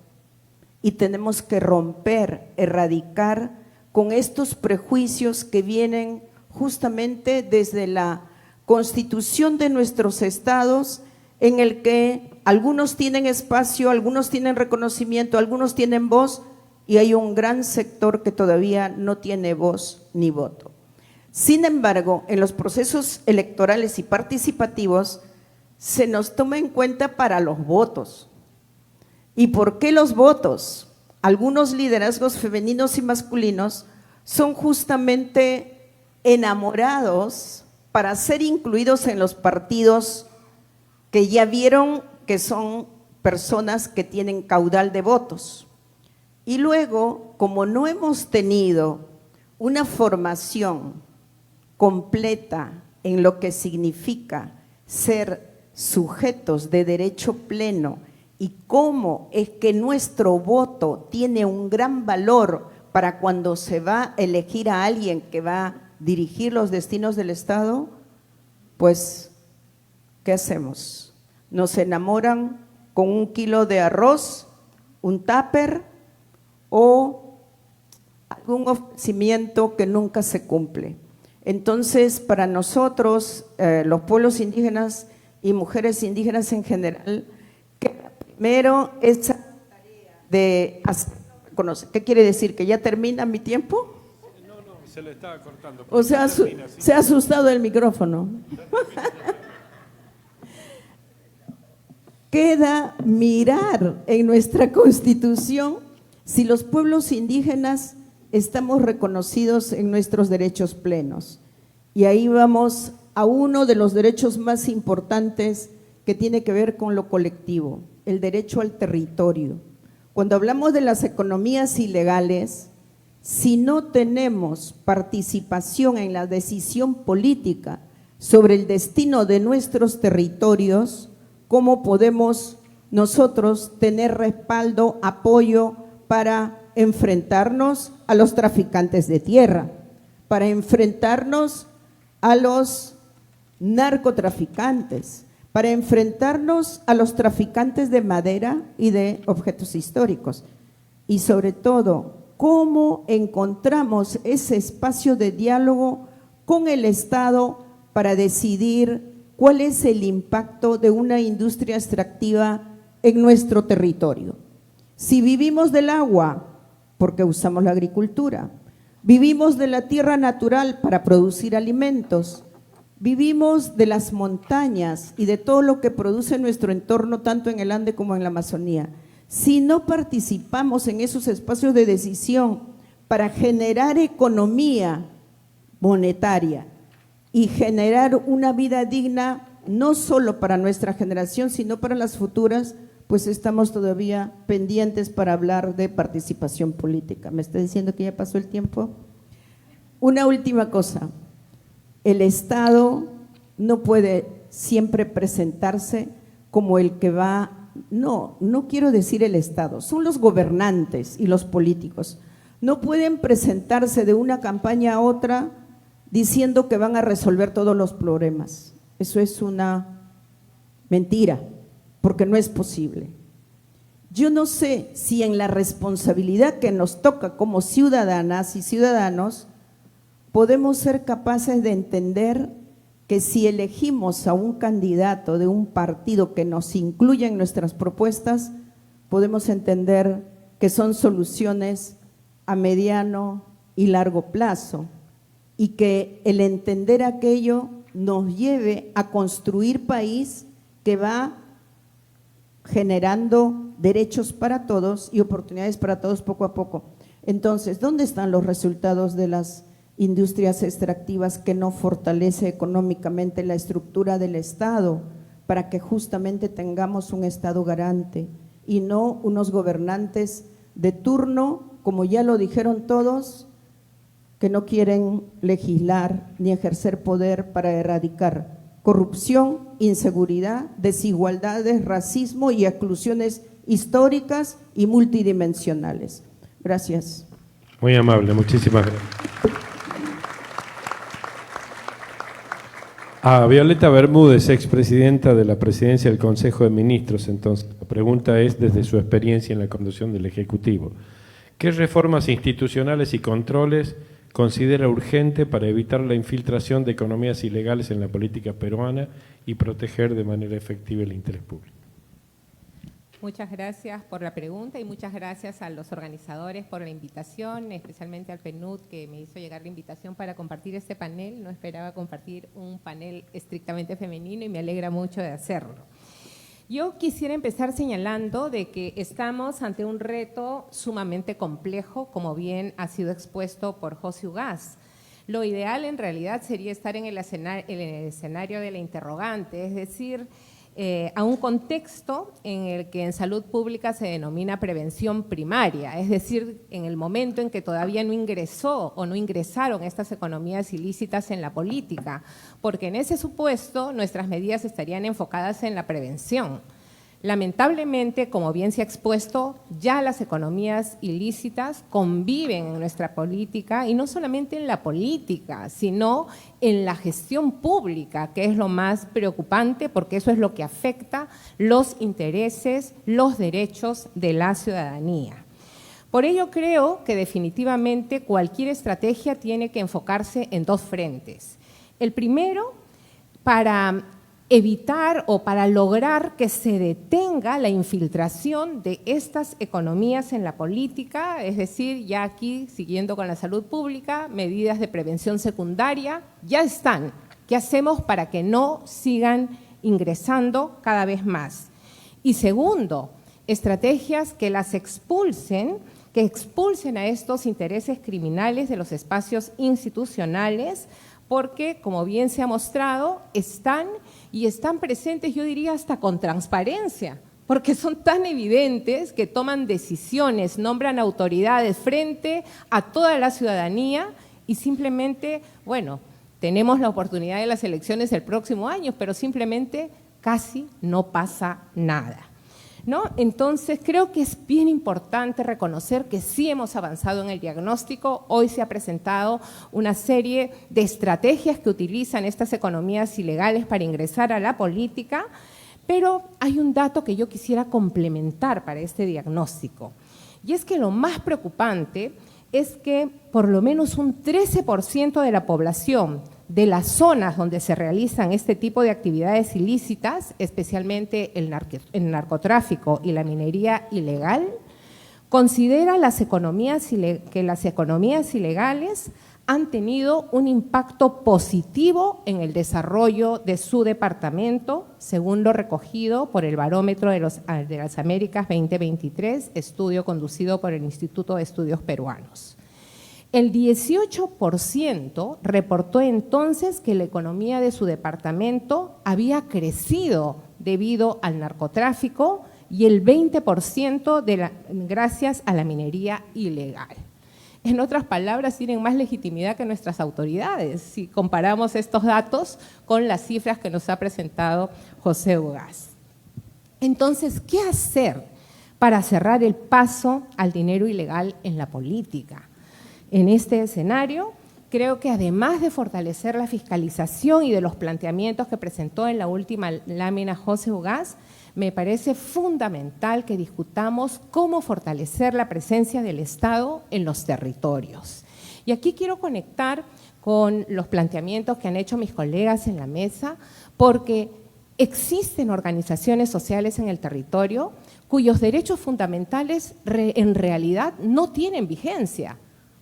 y tenemos que romper, erradicar con estos prejuicios que vienen justamente desde la constitución de nuestros estados, en el que algunos tienen espacio, algunos tienen reconocimiento, algunos tienen voz, y hay un gran sector que todavía no tiene voz ni voto. Sin embargo, en los procesos electorales y participativos se nos toma en cuenta para los votos. ¿Y por qué los votos? Algunos liderazgos femeninos y masculinos son justamente enamorados para ser incluidos en los partidos que ya vieron que son personas que tienen caudal de votos. Y luego, como no hemos tenido una formación completa en lo que significa ser sujetos de derecho pleno y cómo es que nuestro voto tiene un gran valor para cuando se va a elegir a alguien que va a dirigir los destinos del Estado, pues, ¿qué hacemos? Nos enamoran con 1 kilo de arroz, un tupper o algún ofrecimiento que nunca se cumple. Entonces, para nosotros, los pueblos indígenas y mujeres indígenas en general, primero esa tarea de hacer, ¿qué quiere decir? ¿Que ya termina mi tiempo? No, se le estaba cortando. O sea, se ha asustado el micrófono. Queda mirar en nuestra Constitución si los pueblos indígenas estamos reconocidos en nuestros derechos plenos. Y ahí vamos a uno de los derechos más importantes que tiene que ver con lo colectivo, el derecho al territorio. Cuando hablamos de las economías ilegales, si no tenemos participación en la decisión política sobre el destino de nuestros territorios, ¿cómo podemos nosotros tener respaldo, apoyo para enfrentarnos a los traficantes de tierra, para enfrentarnos a los narcotraficantes, para enfrentarnos a los traficantes de madera y de objetos históricos? Y sobre todo, ¿cómo encontramos ese espacio de diálogo con el Estado para decidir cuál es el impacto de una industria extractiva en nuestro territorio? Si vivimos del agua, porque usamos la agricultura, vivimos de la tierra natural para producir alimentos, vivimos de las montañas y de todo lo que produce nuestro entorno, tanto en el Ande como en la Amazonía. Si no participamos en esos espacios de decisión para generar economía monetaria y generar una vida digna, no solo para nuestra generación, sino para las futuras, pues estamos todavía pendientes para hablar de participación política. ¿Me está diciendo que ya pasó el tiempo? Una última cosa, el Estado no puede siempre presentarse como el que va, no quiero decir el Estado, son los gobernantes y los políticos. No pueden presentarse de una campaña a otra diciendo que van a resolver todos los problemas. Eso es una mentira, porque no es posible. Yo no sé si en la responsabilidad que nos toca como ciudadanas y ciudadanos podemos ser capaces de entender que si elegimos a un candidato de un partido que nos incluya en nuestras propuestas, podemos entender que son soluciones a mediano y largo plazo y que el entender aquello nos lleve a construir país que va generando derechos para todos y oportunidades para todos poco a poco. Entonces, ¿dónde están los resultados de las industrias extractivas que no fortalece económicamente la estructura del Estado para que justamente tengamos un Estado garante y no unos gobernantes de turno, como ya lo dijeron todos, que no quieren legislar ni ejercer poder para erradicar corrupción, inseguridad, desigualdades, racismo y exclusiones históricas y multidimensionales? Gracias. Muy amable, muchísimas gracias. A Violeta Bermúdez, expresidenta de la Presidencia del Consejo de Ministros, entonces, la pregunta es desde su experiencia en la conducción del Ejecutivo. ¿Qué reformas institucionales y controles considera urgente para evitar la infiltración de economías ilegales en la política peruana y proteger de manera efectiva el interés público? Muchas gracias por la pregunta y muchas gracias a los organizadores por la invitación, especialmente al PNUD que me hizo llegar la invitación para compartir este panel. No esperaba compartir un panel estrictamente femenino y me alegra mucho de hacerlo. Yo quisiera empezar señalando de que estamos ante un reto sumamente complejo, como bien ha sido expuesto por José Ugaz. Lo ideal en realidad sería estar en el escenario de la interrogante, es decir, a un contexto en el que en salud pública se denomina prevención primaria, es decir, en el momento en que todavía no ingresó o no ingresaron estas economías ilícitas en la política, porque en ese supuesto nuestras medidas estarían enfocadas en la prevención. Lamentablemente, como bien se ha expuesto, ya las economías ilícitas conviven en nuestra política, y no solamente en la política, sino en la gestión pública, que es lo más preocupante, porque eso es lo que afecta los intereses, los derechos de la ciudadanía. Por ello creo que definitivamente cualquier estrategia tiene que enfocarse en dos frentes. El primero, para evitar o para lograr que se detenga la infiltración de estas economías en la política, es decir, ya aquí, siguiendo con la salud pública, medidas de prevención secundaria ya están. ¿Qué hacemos para que no sigan ingresando cada vez más? Y segundo, estrategias que las expulsen, que expulsen a estos intereses criminales de los espacios institucionales, porque, como bien se ha mostrado, están presentes, yo diría, hasta con transparencia, porque son tan evidentes que toman decisiones, nombran autoridades frente a toda la ciudadanía y simplemente, bueno, tenemos la oportunidad de las elecciones el próximo año, pero simplemente casi no pasa nada, ¿no? Entonces, creo que es bien importante reconocer que sí hemos avanzado en el diagnóstico. Hoy se ha presentado una serie de estrategias que utilizan estas economías ilegales para ingresar a la política, pero hay un dato que yo quisiera complementar para este diagnóstico, y es que lo más preocupante es que por lo menos un 13% de la población de las zonas donde se realizan este tipo de actividades ilícitas, especialmente el narcotráfico y la minería ilegal, considera que las economías ilegales han tenido un impacto positivo en el desarrollo de su departamento, según lo recogido por el Barómetro de las Américas 2023, estudio conducido por el Instituto de Estudios Peruanos. El 18% reportó entonces que la economía de su departamento había crecido debido al narcotráfico y el 20% gracias a la minería ilegal. En otras palabras, tienen más legitimidad que nuestras autoridades, si comparamos estos datos con las cifras que nos ha presentado José Ugaz. Entonces, ¿qué hacer para cerrar el paso al dinero ilegal en la política? En este escenario, creo que además de fortalecer la fiscalización y de los planteamientos que presentó en la última lámina José Ugaz, me parece fundamental que discutamos cómo fortalecer la presencia del Estado en los territorios. Y aquí quiero conectar con los planteamientos que han hecho mis colegas en la mesa, porque existen organizaciones sociales en el territorio cuyos derechos fundamentales en realidad no tienen vigencia,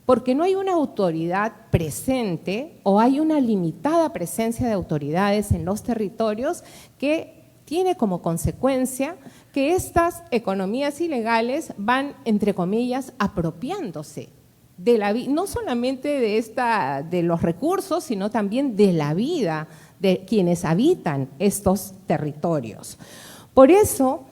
porque no hay una autoridad presente o hay una limitada presencia de autoridades en los territorios que tiene como consecuencia que estas economías ilegales van, entre comillas, apropiándose de la vida, no solamente de los recursos, sino también de la vida de quienes habitan estos territorios. Por eso,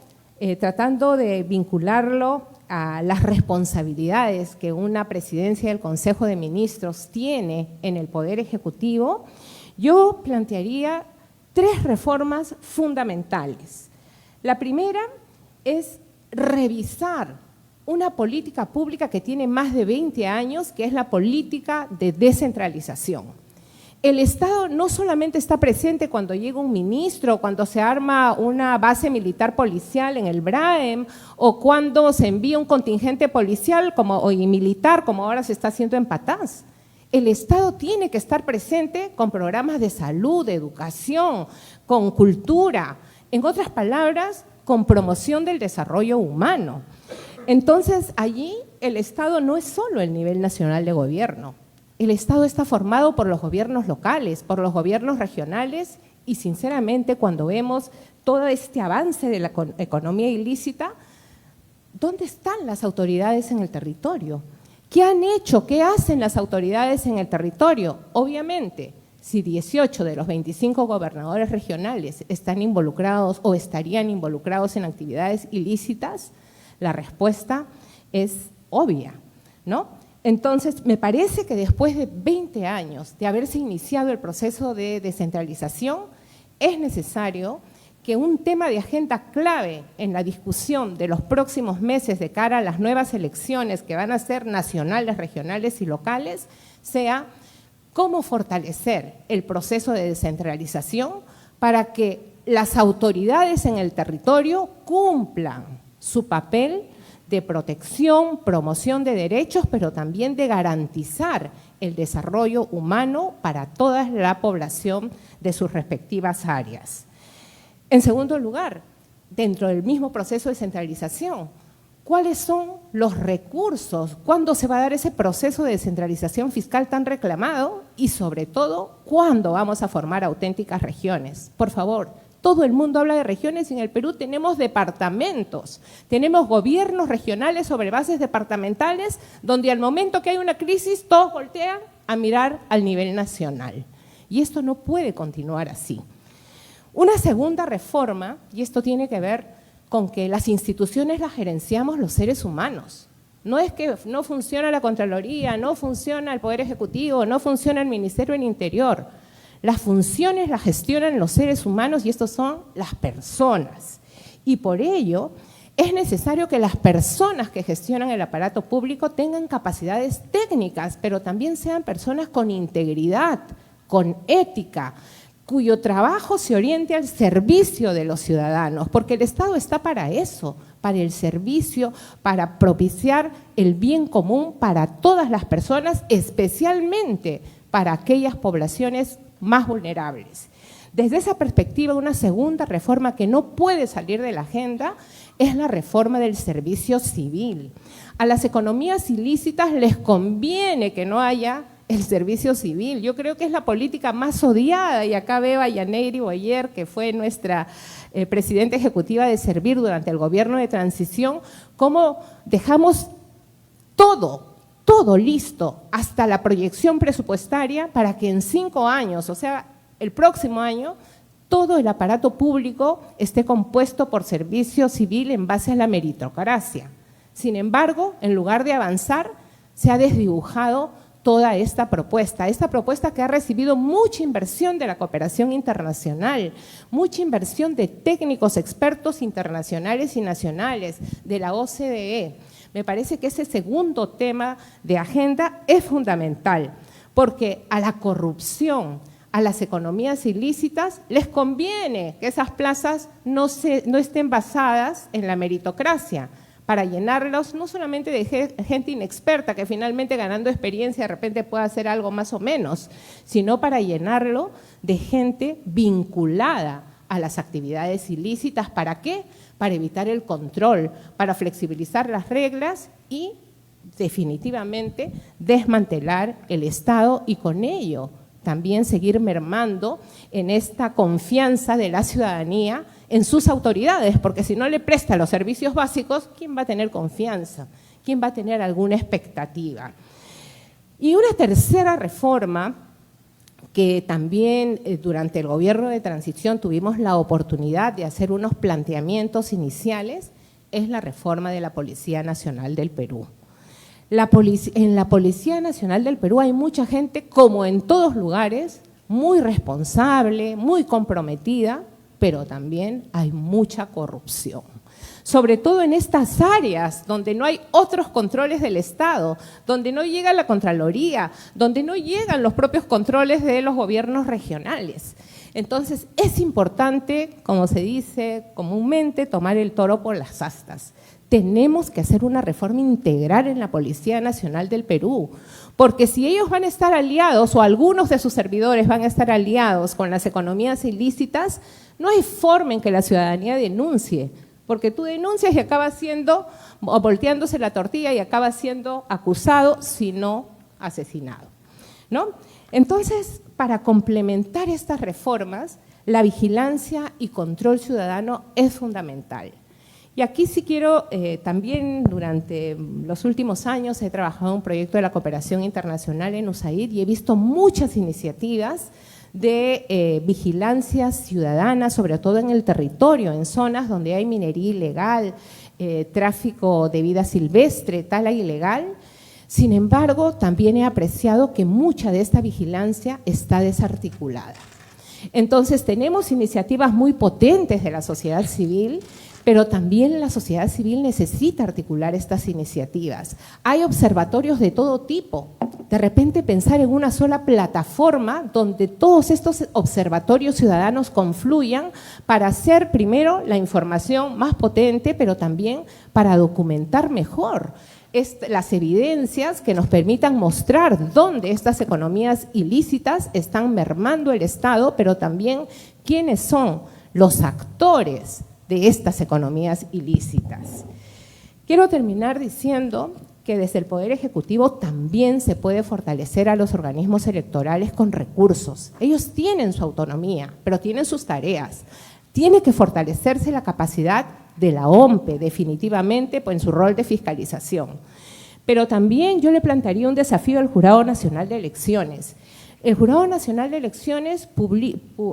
tratando de vincularlo a las responsabilidades que una presidencia del Consejo de Ministros tiene en el Poder Ejecutivo, yo plantearía 3 reformas fundamentales. La primera es revisar una política pública que tiene más de 20 años, que es la política de descentralización. El Estado no solamente está presente cuando llega un ministro, cuando se arma una base militar policial en el BRAEM o cuando se envía un contingente policial y militar, como ahora se está haciendo en Patás. El Estado tiene que estar presente con programas de salud, de educación, con cultura, en otras palabras, con promoción del desarrollo humano. Entonces, allí el Estado no es solo el nivel nacional de gobierno. El Estado está formado por los gobiernos locales, por los gobiernos regionales y, sinceramente, cuando vemos todo este avance de la economía ilícita, ¿dónde están las autoridades en el territorio? ¿Qué han hecho? ¿Qué hacen las autoridades en el territorio? Obviamente, si 18 de los 25 gobernadores regionales están involucrados o estarían involucrados en actividades ilícitas, la respuesta es obvia, ¿no? Entonces, me parece que después de 20 años de haberse iniciado el proceso de descentralización, es necesario que un tema de agenda clave en la discusión de los próximos meses de cara a las nuevas elecciones que van a ser nacionales, regionales y locales, sea cómo fortalecer el proceso de descentralización para que las autoridades en el territorio cumplan su papel de protección, promoción de derechos, pero también de garantizar el desarrollo humano para toda la población de sus respectivas áreas. En segundo lugar, dentro del mismo proceso de descentralización, ¿cuáles son los recursos? ¿Cuándo se va a dar ese proceso de descentralización fiscal tan reclamado? Y sobre todo, ¿cuándo vamos a formar auténticas regiones? Por favor, todo el mundo habla de regiones y en el Perú tenemos departamentos, tenemos gobiernos regionales sobre bases departamentales donde al momento que hay una crisis todos voltean a mirar al nivel nacional. Y esto no puede continuar así. Una segunda reforma, y esto tiene que ver con que las instituciones las gerenciamos los seres humanos. No es que no funciona la Contraloría, no funciona el Poder Ejecutivo, no funciona el Ministerio del Interior. Las funciones las gestionan los seres humanos y estos son las personas. Y por ello es necesario que las personas que gestionan el aparato público tengan capacidades técnicas, pero también sean personas con integridad, con ética, cuyo trabajo se oriente al servicio de los ciudadanos, porque el Estado está para eso, para el servicio, para propiciar el bien común para todas las personas, especialmente para aquellas poblaciones más vulnerables. Desde esa perspectiva, una segunda reforma que no puede salir de la agenda es la reforma del servicio civil. A las economías ilícitas les conviene que no haya el servicio civil. Yo creo que es la política más odiada, y acá veo a Yaneyri Boyer, que fue nuestra presidenta ejecutiva de Servir durante el gobierno de transición, cómo dejamos todo listo, hasta la proyección presupuestaria, para que en 5 años, o sea, el próximo año, todo el aparato público esté compuesto por servicio civil en base a la meritocracia. Sin embargo, en lugar de avanzar, se ha desdibujado toda esta propuesta que ha recibido mucha inversión de la cooperación internacional, mucha inversión de técnicos expertos internacionales y nacionales, de la OCDE. Me parece que ese segundo tema de agenda es fundamental, porque a la corrupción, a las economías ilícitas, les conviene que esas plazas no estén basadas en la meritocracia, para llenarlos no solamente de gente inexperta, que finalmente ganando experiencia de repente pueda hacer algo más o menos, sino para llenarlo de gente vinculada a las actividades ilícitas. ¿Para qué? Para evitar el control, para flexibilizar las reglas y definitivamente desmantelar el Estado y con ello también seguir mermando en esta confianza de la ciudadanía en sus autoridades, porque si no le presta los servicios básicos, ¿quién va a tener confianza? ¿Quién va a tener alguna expectativa? Y una tercera reforma que también durante el gobierno de transición tuvimos la oportunidad de hacer unos planteamientos iniciales, es la reforma de la Policía Nacional del Perú. En la Policía Nacional del Perú hay mucha gente, como en todos lugares, muy responsable, muy comprometida, pero también hay mucha corrupción. Sobre todo en estas áreas donde no hay otros controles del Estado, donde no llega la Contraloría, donde no llegan los propios controles de los gobiernos regionales. Entonces, es importante, como se dice comúnmente, tomar el toro por las astas. Tenemos que hacer una reforma integral en la Policía Nacional del Perú, porque si ellos van a estar aliados, o algunos de sus servidores van a estar aliados con las economías ilícitas, no hay forma en que la ciudadanía denuncie, porque tú denuncias y acabas siendo, o volteándose la tortilla y acabas siendo acusado, si no asesinado, ¿no? Entonces, para complementar estas reformas, la vigilancia y control ciudadano es fundamental. Y aquí sí quiero, también durante los últimos años he trabajado en un proyecto de la cooperación internacional en USAID y he visto muchas iniciativas de vigilancia ciudadana, sobre todo en el territorio, en zonas donde hay minería ilegal, tráfico de vida silvestre, tala ilegal. Sin embargo, también he apreciado que mucha de esta vigilancia está desarticulada. Entonces, tenemos iniciativas muy potentes de la sociedad civil, pero también la sociedad civil necesita articular estas iniciativas. Hay observatorios de todo tipo. De repente pensar en una sola plataforma donde todos estos observatorios ciudadanos confluyan para hacer primero la información más potente, pero también para documentar mejor las evidencias que nos permitan mostrar dónde estas economías ilícitas están mermando el Estado, pero también quiénes son los actores de estas economías ilícitas. Quiero terminar diciendo que desde el Poder Ejecutivo también se puede fortalecer a los organismos electorales con recursos. Ellos tienen su autonomía, pero tienen sus tareas. Tiene que fortalecerse la capacidad de la OMPE, definitivamente, pues, en su rol de fiscalización. Pero también yo le plantearía un desafío al Jurado Nacional de Elecciones. El Jurado Nacional de Elecciones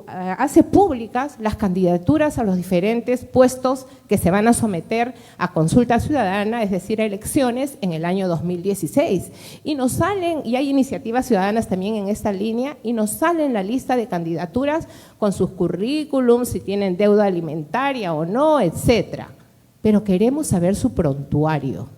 hace públicas las candidaturas a los diferentes puestos que se van a someter a consulta ciudadana, es decir, a elecciones en el año 2016. Y nos salen, y hay iniciativas ciudadanas también en esta línea, y nos salen la lista de candidaturas con sus currículums, si tienen deuda alimentaria o no, etcétera. Pero queremos saber su prontuario,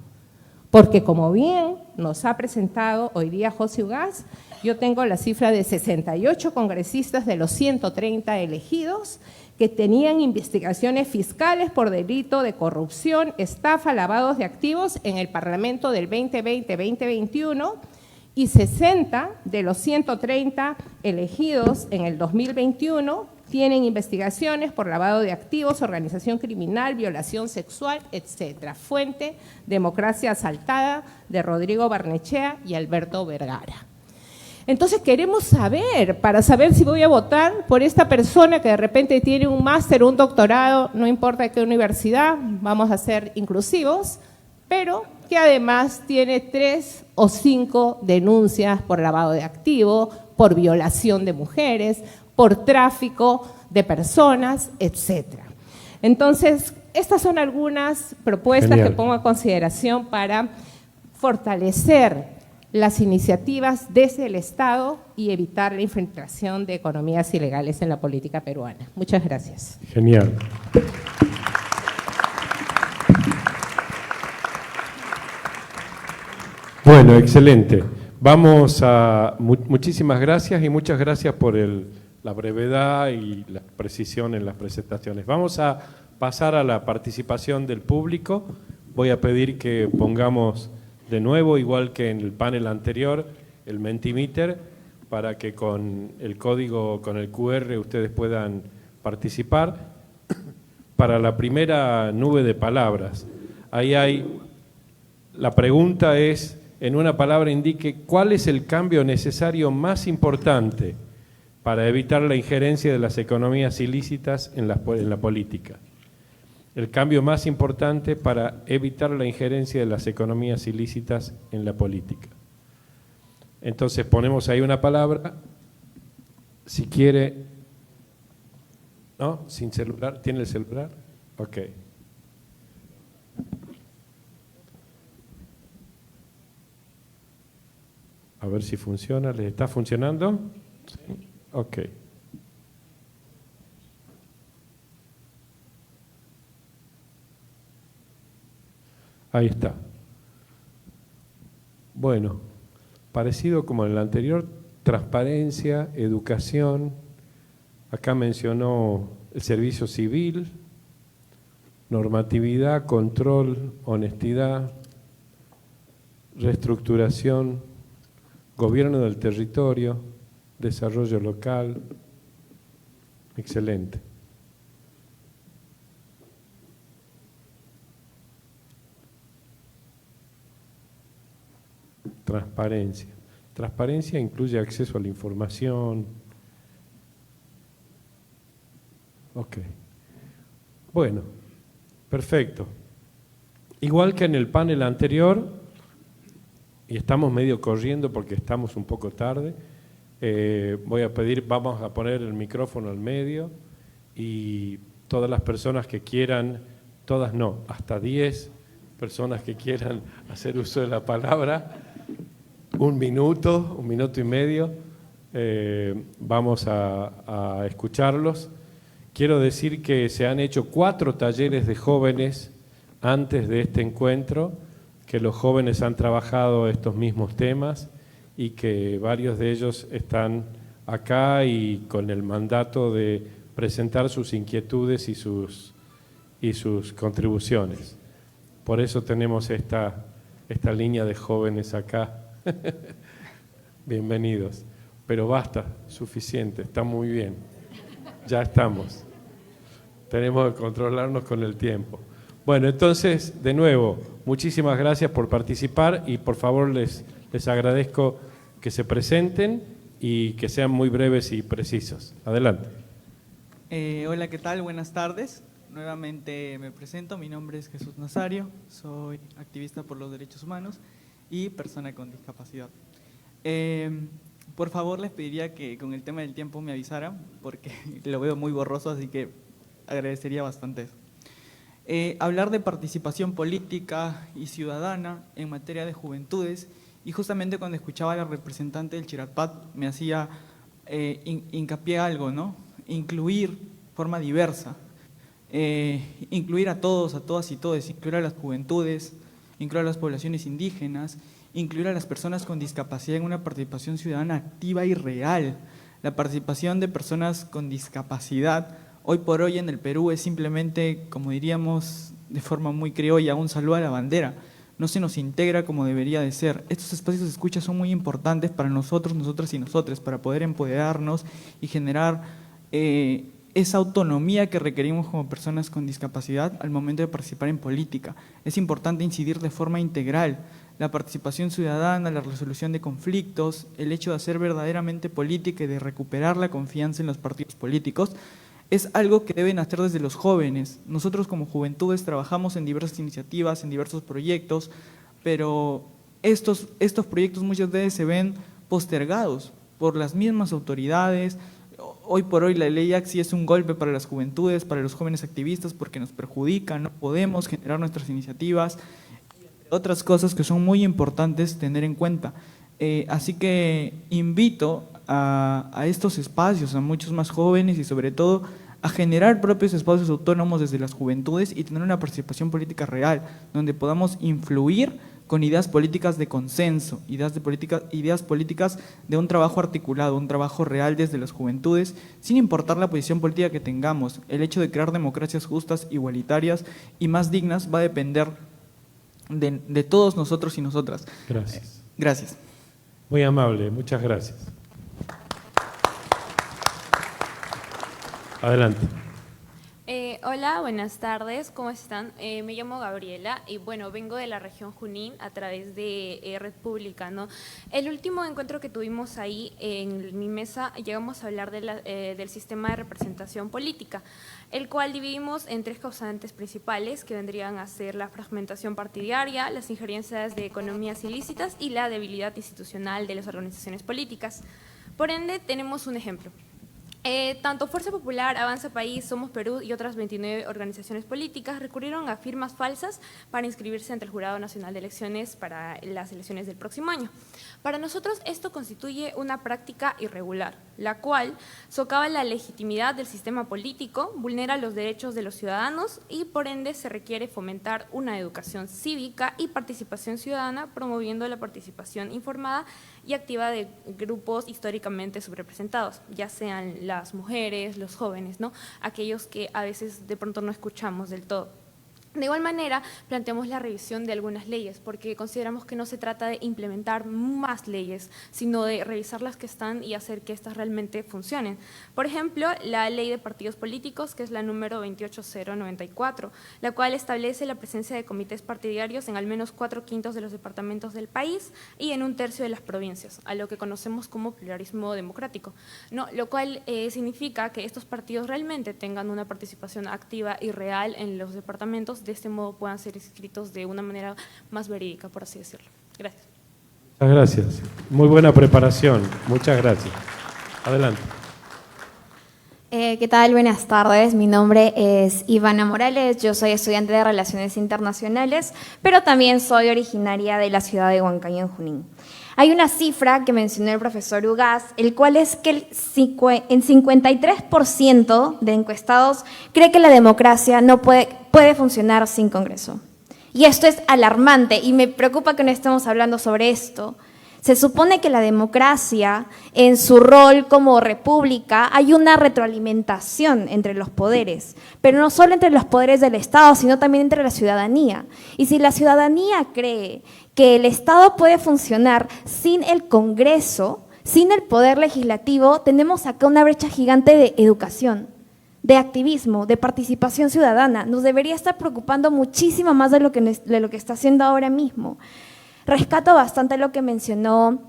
porque como bien nos ha presentado hoy día José Ugaz, yo tengo la cifra de 68 congresistas de los 130 elegidos que tenían investigaciones fiscales por delito de corrupción, estafa, lavados de activos en el Parlamento del 2020-2021 y 60 de los 130 elegidos en el 2021 tienen investigaciones por lavado de activos, organización criminal, violación sexual, etcétera. Fuente, Democracia Asaltada, de Rodrigo Barnechea y Alberto Vergara. Entonces queremos saber, para saber si voy a votar por esta persona que de repente tiene un máster o un doctorado, no importa qué universidad, vamos a ser inclusivos, pero que además tiene 3 o 5 denuncias por lavado de activos, por violación de mujeres, por tráfico de personas, etcétera. Entonces, estas son algunas propuestas Genial. que pongo a consideración para fortalecer las iniciativas desde el Estado y evitar la infiltración de economías ilegales en la política peruana. Muchas gracias. Genial. Bueno, excelente. Vamos a… Muchísimas gracias y muchas gracias por la brevedad y la precisión en las presentaciones. Vamos a pasar a la participación del público. Voy a pedir que pongamos de nuevo, igual que en el panel anterior, el Mentimeter, para que con el código, con el QR, ustedes puedan participar. Para la primera nube de palabras, ahí hay, la pregunta es, en una palabra indique cuál es el cambio necesario más importante para evitar la injerencia de las economías ilícitas en la política. El cambio más importante para evitar la injerencia de las economías ilícitas en la política. Entonces ponemos ahí una palabra, si quiere, ¿no? Sin celular, ¿tiene el celular? Ok. A ver si funciona, ¿les está funcionando? Sí. Ok. Ahí está. Bueno, parecido como en el anterior, transparencia, educación, acá mencionó el servicio civil, normatividad, control, honestidad, reestructuración, gobierno del territorio, desarrollo local. Excelente. Transparencia. Transparencia incluye acceso a la información. Ok. Bueno, Perfecto. Igual que en el panel anterior, y estamos medio corriendo porque estamos un poco tarde, voy a pedir, vamos a poner el micrófono al medio y todas las personas que quieran, todas no, hasta 10 personas que quieran hacer uso de la palabra, 1 minuto, 1 minuto y medio, vamos a escucharlos. Quiero decir que se han hecho 4 talleres de jóvenes antes de este encuentro, que los jóvenes han trabajado estos mismos temas y que varios de ellos están acá y con el mandato de presentar sus inquietudes y sus contribuciones. Por eso tenemos esta línea de jóvenes acá. Bienvenidos. Pero basta, suficiente, está muy bien. Ya estamos. Tenemos que controlarnos con el tiempo. Bueno, entonces, de nuevo, muchísimas gracias por participar y por favor les agradezco que se presenten y que sean muy breves y precisos. Adelante. Hola, ¿qué tal? Buenas tardes. Nuevamente me presento, mi nombre es Jesús Nazario, soy activista por los derechos humanos y persona con discapacidad. Por favor, les pediría que con el tema del tiempo me avisaran, porque lo veo muy borroso, así que agradecería bastante eso. Hablar de participación política y ciudadana en materia de juventudes, y justamente cuando escuchaba a la representante del Chiratpat me hacía hincapié algo, ¿no? Incluir forma diversa, incluir a todos, a todas y todes, incluir a las juventudes, incluir a las poblaciones indígenas, incluir a las personas con discapacidad en una participación ciudadana activa y real. La participación de personas con discapacidad hoy por hoy en el Perú es simplemente, como diríamos de forma muy criolla, un saludo a la bandera. No se nos integra como debería de ser. Estos espacios de escucha son muy importantes para nosotros, nosotras y nosotros, para poder empoderarnos y generar esa autonomía que requerimos como personas con discapacidad al momento de participar en política. Es importante incidir de forma integral. La participación ciudadana, la resolución de conflictos, el hecho de hacer verdaderamente política y de recuperar la confianza en los partidos políticos, es algo que deben hacer desde los jóvenes. Nosotros como juventudes trabajamos en diversas iniciativas, en diversos proyectos, pero estos proyectos muchas veces se ven postergados por las mismas autoridades. Hoy por hoy la ley AXI es un golpe para las juventudes, para los jóvenes activistas, porque nos perjudica, no podemos generar nuestras iniciativas, y otras cosas que son muy importantes tener en cuenta. Así que invito a estos espacios, a muchos más jóvenes y sobre todo a generar propios espacios autónomos desde las juventudes y tener una participación política real, donde podamos influir con ideas políticas de consenso, ideas políticas de un trabajo articulado, un trabajo real desde las juventudes, sin importar la posición política que tengamos. El hecho de crear democracias justas, igualitarias y más dignas va a depender de todos nosotros y nosotras. Gracias. Gracias. Muy amable, muchas gracias. Adelante. Hola, buenas tardes, ¿cómo están? Me llamo Gabriela y bueno, vengo de la región Junín a través de Red Pública, ¿no? El último encuentro que tuvimos ahí en mi mesa, llegamos a hablar del sistema de representación política, el cual dividimos en 3 causantes principales que vendrían a ser la fragmentación partidaria, las injerencias de economías ilícitas y la debilidad institucional de las organizaciones políticas. Por ende, tenemos un ejemplo. Tanto Fuerza Popular, Avanza País, Somos Perú y otras 29 organizaciones políticas recurrieron a firmas falsas para inscribirse ante el Jurado Nacional de Elecciones para las elecciones del próximo año. Para nosotros esto constituye una práctica irregular, la cual socava la legitimidad del sistema político, vulnera los derechos de los ciudadanos y por ende se requiere fomentar una educación cívica y participación ciudadana, promoviendo la participación informada y activa de grupos históricamente subrepresentados, ya sean las mujeres, los jóvenes, ¿no? Aquellos que a veces de pronto no escuchamos del todo. De igual manera, planteamos la revisión de algunas leyes, porque consideramos que no se trata de implementar más leyes, sino de revisar las que están y hacer que estas realmente funcionen. Por ejemplo, la Ley de Partidos Políticos, que es la número 28094, la cual establece la presencia de comités partidarios en al menos 4/5 de los departamentos del país y en 1/3 de las provincias, a lo que conocemos como pluralismo democrático, ¿no? Lo cual significa que estos partidos realmente tengan una participación activa y real en los departamentos. De este modo puedan ser inscritos de una manera más verídica, por así decirlo. Gracias. Muchas gracias. Muy buena preparación. Muchas gracias. Adelante. ¿Qué tal? Buenas tardes. Mi nombre es Ivana Morales. Yo soy estudiante de Relaciones Internacionales, pero también soy originaria de la ciudad de Huancayo, en Junín. Hay una cifra que mencionó el profesor Ugaz, el cual es que el 53% de encuestados cree que la democracia no puede funcionar sin Congreso. Y esto es alarmante y me preocupa que no estemos hablando sobre esto. Se supone que la democracia, en su rol como república, hay una retroalimentación entre los poderes, pero no solo entre los poderes del Estado, sino también entre la ciudadanía. Y si la ciudadanía cree que el Estado puede funcionar sin el Congreso, sin el poder legislativo, tenemos acá una brecha gigante de educación, de activismo, de participación ciudadana. Nos debería estar preocupando muchísimo más de lo que está haciendo ahora mismo. Rescato bastante lo que mencionó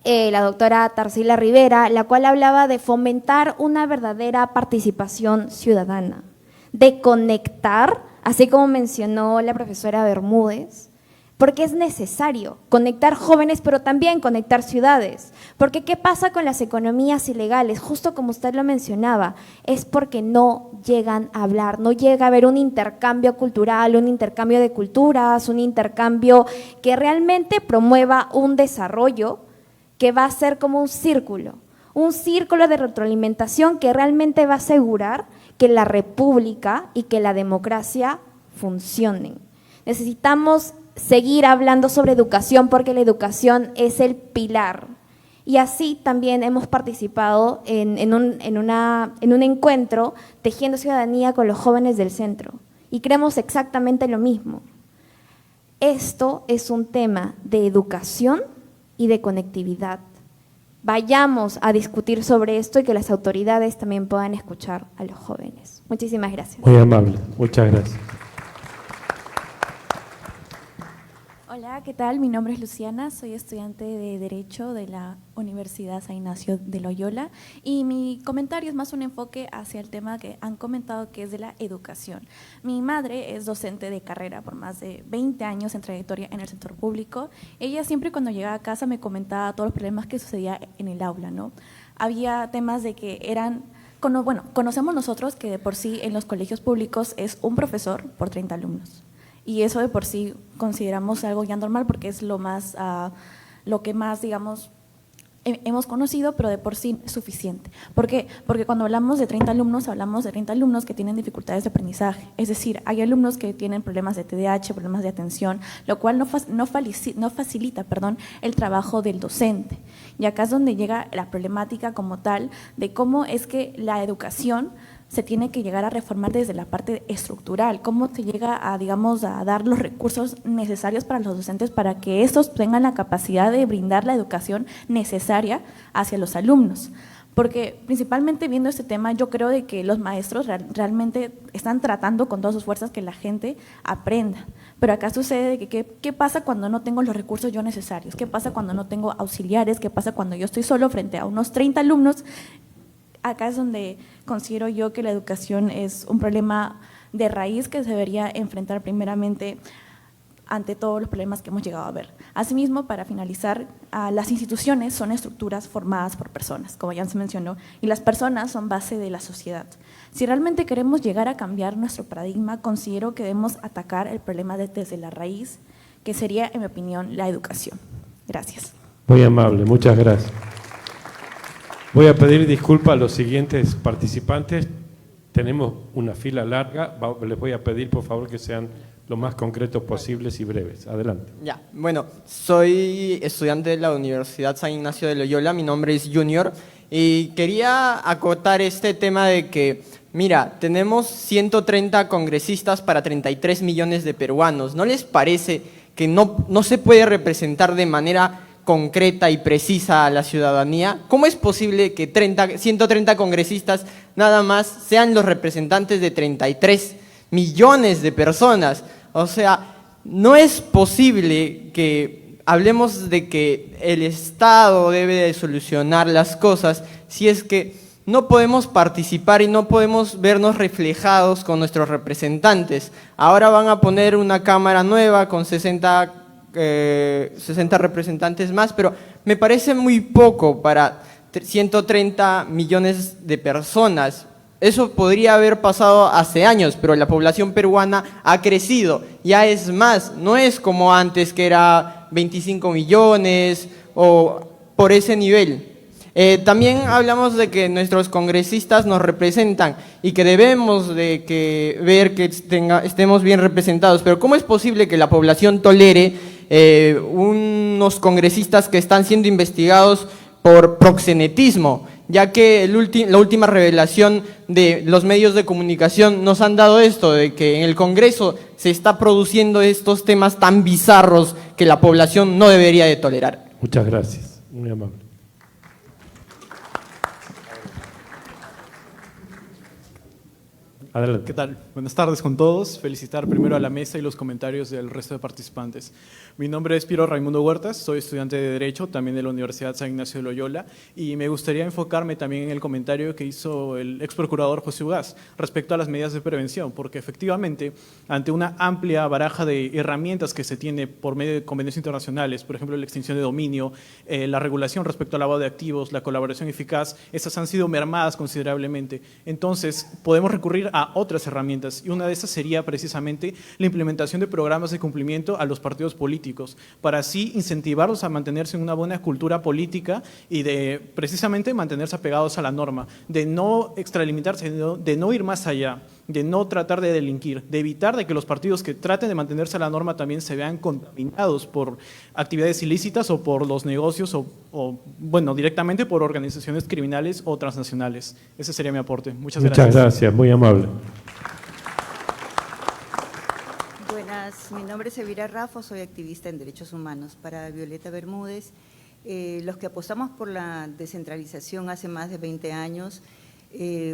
la doctora Tarsila Rivera, la cual hablaba de fomentar una verdadera participación ciudadana, de conectar, así como mencionó la profesora Bermúdez, porque es necesario conectar jóvenes, pero también conectar ciudades. Porque ¿qué pasa con las economías ilegales? Justo como usted lo mencionaba, es porque no llegan a hablar, no llega a haber un intercambio cultural, un intercambio de culturas, un intercambio que realmente promueva un desarrollo que va a ser como un círculo de retroalimentación que realmente va a asegurar que la república y que la democracia funcionen. Necesitamos seguir hablando sobre educación porque la educación es el pilar. Y así también hemos participado en un encuentro tejiendo ciudadanía con los jóvenes del centro. Y creemos exactamente lo mismo. Esto es un tema de educación y de conectividad. Vayamos a discutir sobre esto y que las autoridades también puedan escuchar a los jóvenes. Muchísimas gracias. Muy amable. Muchas gracias. Hola, ¿qué tal? Mi nombre es Luciana, soy estudiante de Derecho de la Universidad San Ignacio de Loyola y mi comentario es más un enfoque hacia el tema que han comentado, que es de la educación. Mi madre es docente de carrera por más de 20 años en trayectoria en el sector público. Ella siempre cuando llegaba a casa me comentaba todos los problemas que sucedía en el aula, ¿no? Había temas de que eran… Bueno, conocemos nosotros que de por sí en los colegios públicos es un profesor por 30 alumnos. Y eso de por sí consideramos algo ya normal porque es lo que más, digamos, hemos conocido, pero de por sí es suficiente. ¿Por qué? Porque cuando hablamos de 30 alumnos, hablamos de 30 alumnos que tienen dificultades de aprendizaje. Es decir, hay alumnos que tienen problemas de TDAH, problemas de atención, lo cual no facilita el trabajo del docente. Y acá es donde llega la problemática como tal de cómo es que la educación se tiene que llegar a reformar desde la parte estructural, cómo se llega a, digamos, a dar los recursos necesarios para los docentes para que estos tengan la capacidad de brindar la educación necesaria hacia los alumnos. Porque principalmente viendo este tema, yo creo de que los maestros realmente están tratando con todas sus fuerzas que la gente aprenda. Pero acá sucede que ¿qué pasa cuando no tengo los recursos yo necesarios? ¿Qué pasa cuando no tengo auxiliares? ¿Qué pasa cuando yo estoy solo frente a unos 30 alumnos? Acá es donde considero yo que la educación es un problema de raíz que se debería enfrentar primeramente ante todos los problemas que hemos llegado a ver. Asimismo, para finalizar, las instituciones son estructuras formadas por personas, como ya se mencionó, y las personas son base de la sociedad. Si realmente queremos llegar a cambiar nuestro paradigma, considero que debemos atacar el problema desde la raíz, que sería, en mi opinión, la educación. Gracias. Muy amable, muchas gracias. Voy a pedir disculpas a los siguientes participantes. Tenemos una fila larga. Les voy a pedir, por favor, que sean lo más concretos posibles y breves. Adelante. Ya, bueno, soy estudiante de la Universidad San Ignacio de Loyola. Mi nombre es Junior y quería acotar este tema de que mira, tenemos 130 congresistas para 33 millones de peruanos. ¿No les parece que no se puede representar de manera concreta y precisa a la ciudadanía? ¿Cómo es posible que 130 congresistas nada más sean los representantes de 33 millones de personas? O sea, no es posible que hablemos de que el Estado debe de solucionar las cosas si es que no podemos participar y no podemos vernos reflejados con nuestros representantes. Ahora van a poner una Cámara nueva con 60 representantes más, pero me parece muy poco para 130 millones de personas. Eso podría haber pasado hace años, pero la población peruana ha crecido. Ya es más, no es como antes que era 25 millones o por ese nivel. También hablamos de que nuestros congresistas nos representan y que debemos de ver que estemos bien representados, pero ¿cómo es posible que la población tolere unos congresistas que están siendo investigados por proxenetismo? Ya que la última revelación de los medios de comunicación nos han dado esto, de que en el Congreso se está produciendo estos temas tan bizarros que la población no debería de tolerar. Muchas gracias, muy amable. Adelante. ¿Qué tal? Buenas tardes con todos. Felicitar primero a la mesa y los comentarios del resto de participantes. Mi nombre es Piero Raimundo Huertas, soy estudiante de Derecho, también de la Universidad San Ignacio de Loyola, y me gustaría enfocarme también en el comentario que hizo el ex procurador José Ugaz respecto a las medidas de prevención, porque efectivamente, ante una amplia baraja de herramientas que se tiene por medio de convenios internacionales, por ejemplo, la extinción de dominio, la regulación respecto al lavado de activos, la colaboración eficaz, estas han sido mermadas considerablemente. Entonces, podemos recurrir a otras herramientas, y una de esas sería precisamente la implementación de programas de cumplimiento a los partidos políticos, para así incentivarlos a mantenerse en una buena cultura política y de precisamente mantenerse apegados a la norma, de no extralimitarse, de no ir más allá, de no tratar de delinquir, de evitar de que los partidos que traten de mantenerse a la norma también se vean contaminados por actividades ilícitas o por los negocios o bueno, directamente por organizaciones criminales o transnacionales. Ese sería mi aporte. Muchas gracias. Muchas gracias, muy amable. Mi nombre es Elvira Raffo, soy activista en derechos humanos. Para Violeta Bermúdez, los que apostamos por la descentralización hace más de 20 años,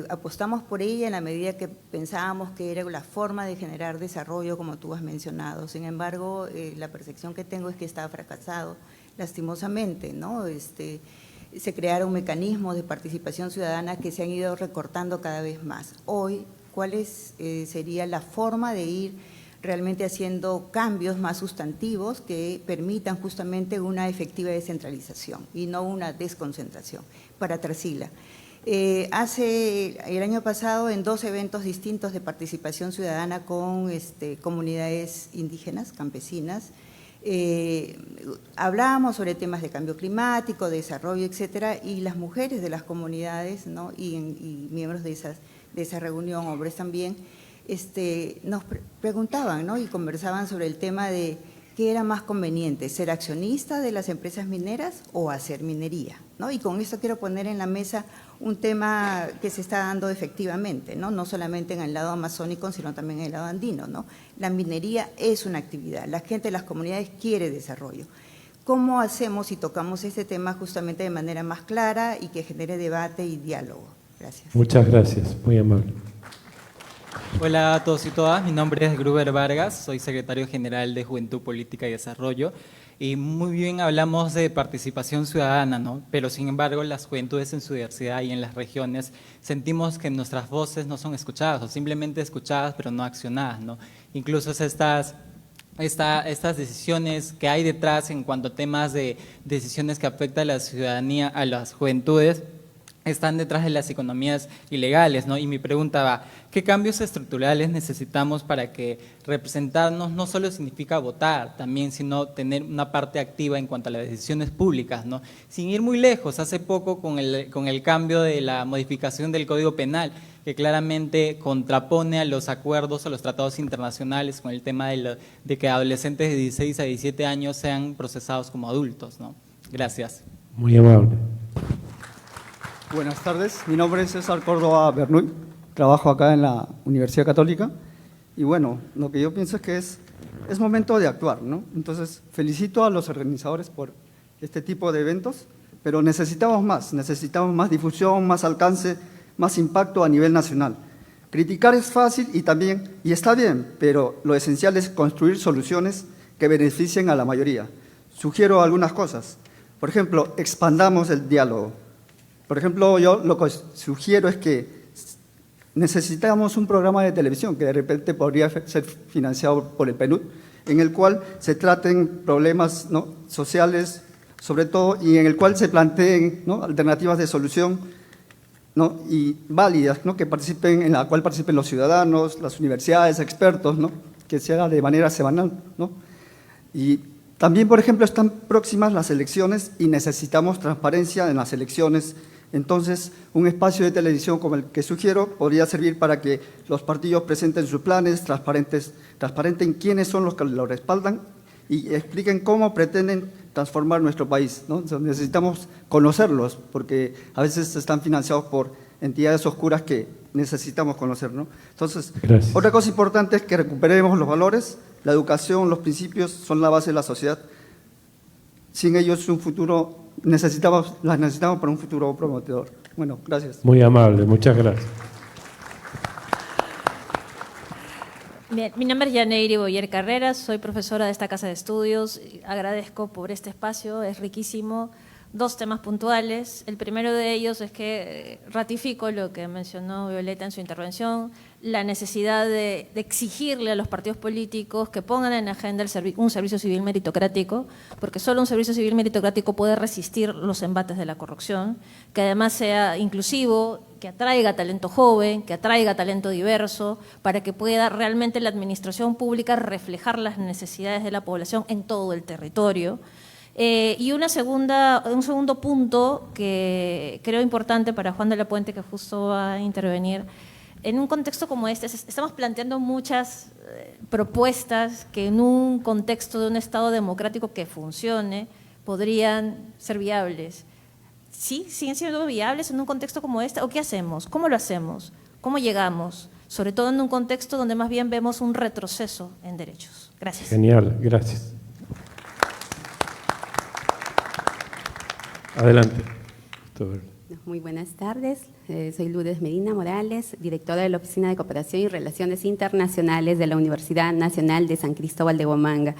apostamos por ella en la medida que pensábamos que era la forma de generar desarrollo, como tú has mencionado. Sin embargo, la percepción que tengo es que está fracasado, lastimosamente, ¿no? Se crearon mecanismos de participación ciudadana que se han ido recortando cada vez más. Hoy, ¿cuál sería la forma de ir realmente haciendo cambios más sustantivos que permitan justamente una efectiva descentralización y no una desconcentración? Para Tarsila, el año pasado en 2 eventos distintos de participación ciudadana con comunidades indígenas, campesinas, hablábamos sobre temas de cambio climático, desarrollo, etcétera, y las mujeres de las comunidades, ¿no? y miembros de esa reunión, hombres también, nos preguntaban, ¿no? y conversaban sobre el tema de qué era más conveniente, ser accionista de las empresas mineras o hacer minería, ¿no? Y con esto quiero poner en la mesa un tema que se está dando efectivamente, no solamente en el lado amazónico, sino también en el lado andino, ¿no? La minería es una actividad, la gente de las comunidades quiere desarrollo. ¿Cómo hacemos y tocamos este tema justamente de manera más clara y que genere debate y diálogo? Gracias. Muchas gracias, muy amable. Hola a todos y todas, mi nombre es Gruber Vargas, soy secretario general de Juventud, Política y Desarrollo, y muy bien hablamos de participación ciudadana, ¿no? Pero sin embargo las juventudes en su diversidad y en las regiones sentimos que nuestras voces no son escuchadas o simplemente escuchadas pero no accionadas, ¿no? Incluso estas decisiones que hay detrás en cuanto a temas de decisiones que afectan a la ciudadanía, a las juventudes, están detrás de las economías ilegales, ¿no? Y mi pregunta va, ¿qué cambios estructurales necesitamos para que representarnos no solo significa votar, también, sino tener una parte activa en cuanto a las decisiones públicas, ¿no? Sin ir muy lejos, hace poco con el cambio de la modificación del Código Penal, que claramente contrapone a los acuerdos, a los tratados internacionales con el tema de que adolescentes de 16 a 17 años sean procesados como adultos, ¿no? Gracias. Muy amable. Buenas tardes, mi nombre es César Córdoba Bernuy, trabajo acá en la Universidad Católica y bueno, lo que yo pienso es que es momento de actuar, ¿no? Entonces, felicito a los organizadores por este tipo de eventos, pero necesitamos más difusión, más alcance, más impacto a nivel nacional. Criticar es fácil y está bien, pero lo esencial es construir soluciones que beneficien a la mayoría. Sugiero algunas cosas. Por ejemplo, expandamos el diálogo. Por ejemplo, yo lo que sugiero es que necesitamos un programa de televisión que de repente podría ser financiado por el PNUD, en el cual se traten problemas, ¿no?, sociales, sobre todo, y en el cual se planteen, ¿no?, alternativas de solución, ¿no?, y válidas, ¿no?, en la cual participen los ciudadanos, las universidades, expertos, ¿no?, que se haga de manera semanal, ¿no? Y también, por ejemplo, están próximas las elecciones y necesitamos transparencia en las elecciones. Entonces, un espacio de televisión como el que sugiero podría servir para que los partidos presenten sus planes, transparenten quiénes son los que lo respaldan y expliquen cómo pretenden transformar nuestro país, ¿no? Entonces, necesitamos conocerlos, porque a veces están financiados por entidades oscuras que necesitamos conocer, ¿no? Entonces, gracias. Otra cosa importante es que recuperemos los valores, la educación, los principios son la base de la sociedad. Sin ellos las necesitamos para un futuro prometedor. Bueno, gracias. Muy amable, muchas gracias. Bien, mi nombre es Yaneiri Boyer Carreras, soy profesora de esta casa de estudios. Agradezco por este espacio, es riquísimo. Dos temas puntuales. El primero de ellos es que ratifico lo que mencionó Violeta en su intervención, la necesidad de exigirle a los partidos políticos que pongan en agenda un servicio civil meritocrático, porque solo un servicio civil meritocrático puede resistir los embates de la corrupción, que además sea inclusivo, que atraiga talento joven, que atraiga talento diverso, para que pueda realmente la administración pública reflejar las necesidades de la población en todo el territorio. Y un segundo punto que creo importante para Juan de la Puente, que justo va a intervenir. En un contexto como este, estamos planteando muchas propuestas que en un contexto de un Estado democrático que funcione podrían ser viables. ¿Sí? ¿Siguen siendo viables en un contexto como este? ¿O qué hacemos? ¿Cómo lo hacemos? ¿Cómo llegamos? Sobre todo en un contexto donde más bien vemos un retroceso en derechos. Gracias. Genial, gracias. Adelante. Muy buenas tardes, soy Lourdes Medina Morales, directora de la Oficina de Cooperación y Relaciones Internacionales de la Universidad Nacional de San Cristóbal de Huamanga.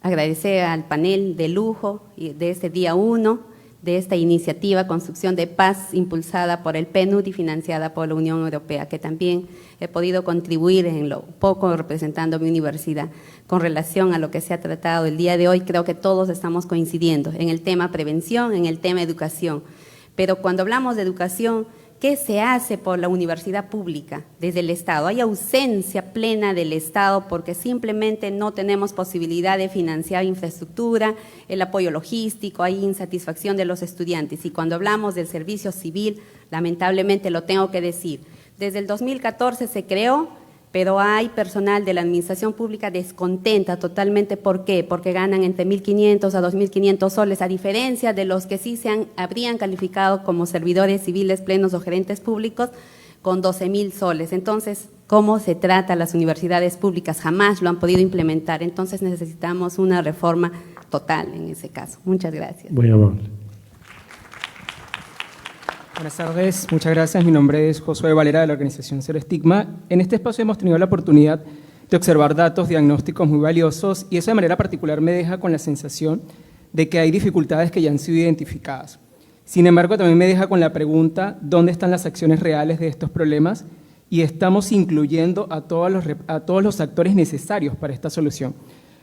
Agradecer al panel de lujo de este día 1 de esta iniciativa Construcción de Paz impulsada por el PNUD y financiada por la Unión Europea, que también he podido contribuir en lo poco representando a mi universidad. Con relación a lo que se ha tratado el día de hoy, creo que todos estamos coincidiendo en el tema prevención, en el tema educación. Pero cuando hablamos de educación, ¿qué se hace por la universidad pública desde el Estado? Hay ausencia plena del Estado porque simplemente no tenemos posibilidad de financiar infraestructura, el apoyo logístico, hay insatisfacción de los estudiantes. Y cuando hablamos del servicio civil, lamentablemente lo tengo que decir, desde el 2014 se creó, pero hay personal de la administración pública descontenta totalmente. ¿Por qué? Porque ganan entre 1.500 a 2.500 soles, a diferencia de los que sí habrían calificado como servidores civiles plenos o gerentes públicos con 12.000 soles. Entonces, ¿cómo se trata a las universidades públicas? Jamás lo han podido implementar. Entonces, necesitamos una reforma total en ese caso. Muchas gracias. Muy amable. Buenas tardes, muchas gracias. Mi nombre es Josué Valera de la organización Cero Estigma. En este espacio hemos tenido la oportunidad de observar datos diagnósticos muy valiosos y eso de manera particular me deja con la sensación de que hay dificultades que ya han sido identificadas. Sin embargo, también me deja con la pregunta, ¿dónde están las acciones reales de estos problemas? Y estamos incluyendo a todos los actores necesarios para esta solución.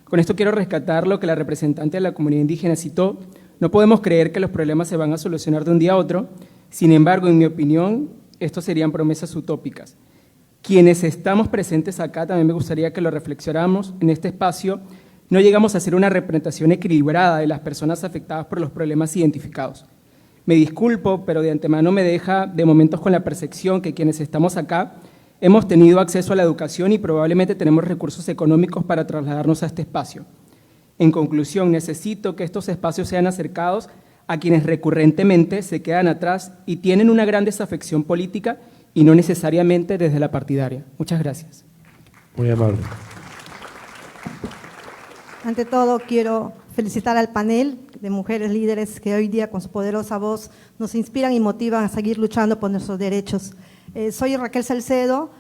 Con esto quiero rescatar lo que la representante de la comunidad indígena citó. No podemos creer que los problemas se van a solucionar de un día a otro. Sin embargo, en mi opinión, estos serían promesas utópicas. Quienes estamos presentes acá, también me gustaría que lo reflexionáramos en este espacio, no llegamos a hacer una representación equilibrada de las personas afectadas por los problemas identificados. Me disculpo, pero de antemano me deja de momentos con la percepción que quienes estamos acá hemos tenido acceso a la educación y probablemente tenemos recursos económicos para trasladarnos a este espacio. En conclusión, necesito que estos espacios sean acercados a quienes recurrentemente se quedan atrás y tienen una gran desafección política y no necesariamente desde la partidaria. Muchas gracias. Muy amable. Ante todo, quiero felicitar al panel de mujeres líderes que hoy día con su poderosa voz nos inspiran y motivan a seguir luchando por nuestros derechos. Soy Raquel Salcedo,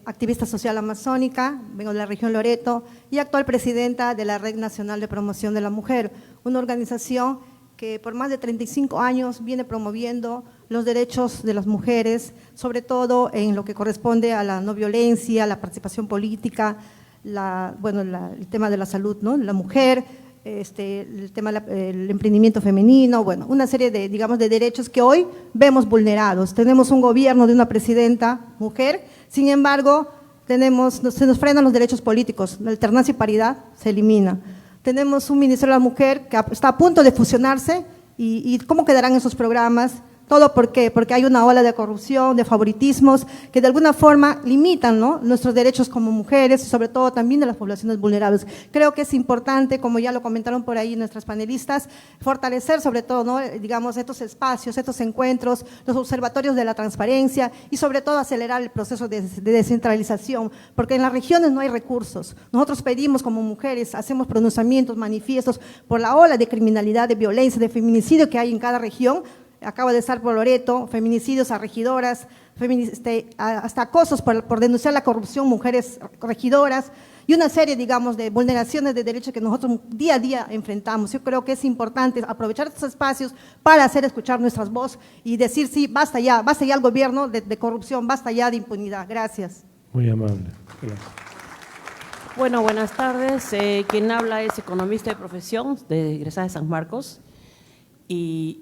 activista social amazónica, vengo de la región Loreto y actual presidenta de la Red Nacional de Promoción de la Mujer, una organización que por más de 35 años viene promoviendo los derechos de las mujeres, sobre todo en lo que corresponde a la no violencia, la participación política, el tema de la salud, ¿no? La mujer, el tema del emprendimiento femenino, bueno, una serie de, digamos, de derechos que hoy vemos vulnerados. Tenemos un gobierno de una presidenta mujer, sin embargo, se nos frenan los derechos políticos, la alternancia y paridad se elimina. Tenemos un Ministerio de la Mujer que está a punto de fusionarse y ¿cómo quedarán esos programas? ¿Todo por qué? Porque hay una ola de corrupción, de favoritismos que de alguna forma limitan, ¿no?, nuestros derechos como mujeres y sobre todo también de las poblaciones vulnerables. Creo que es importante, como ya lo comentaron por ahí nuestras panelistas, fortalecer sobre todo, ¿no?, digamos, estos espacios, estos encuentros, los observatorios de la transparencia y sobre todo acelerar el proceso de descentralización, porque en las regiones no hay recursos. Nosotros pedimos como mujeres, hacemos pronunciamientos, manifiestos por la ola de criminalidad, de violencia, de feminicidio que hay en cada región. Acabo de estar por Loreto, feminicidios a regidoras, hasta acosos por denunciar la corrupción, mujeres regidoras y una serie, digamos, de vulneraciones de derechos que nosotros día a día enfrentamos. Yo creo que es importante aprovechar estos espacios para hacer escuchar nuestras voces y decir sí, basta ya al gobierno de corrupción, basta ya de impunidad. Gracias. Muy amable. Gracias. Bueno, buenas tardes. Quien habla es economista de profesión, egresada de San Marcos, y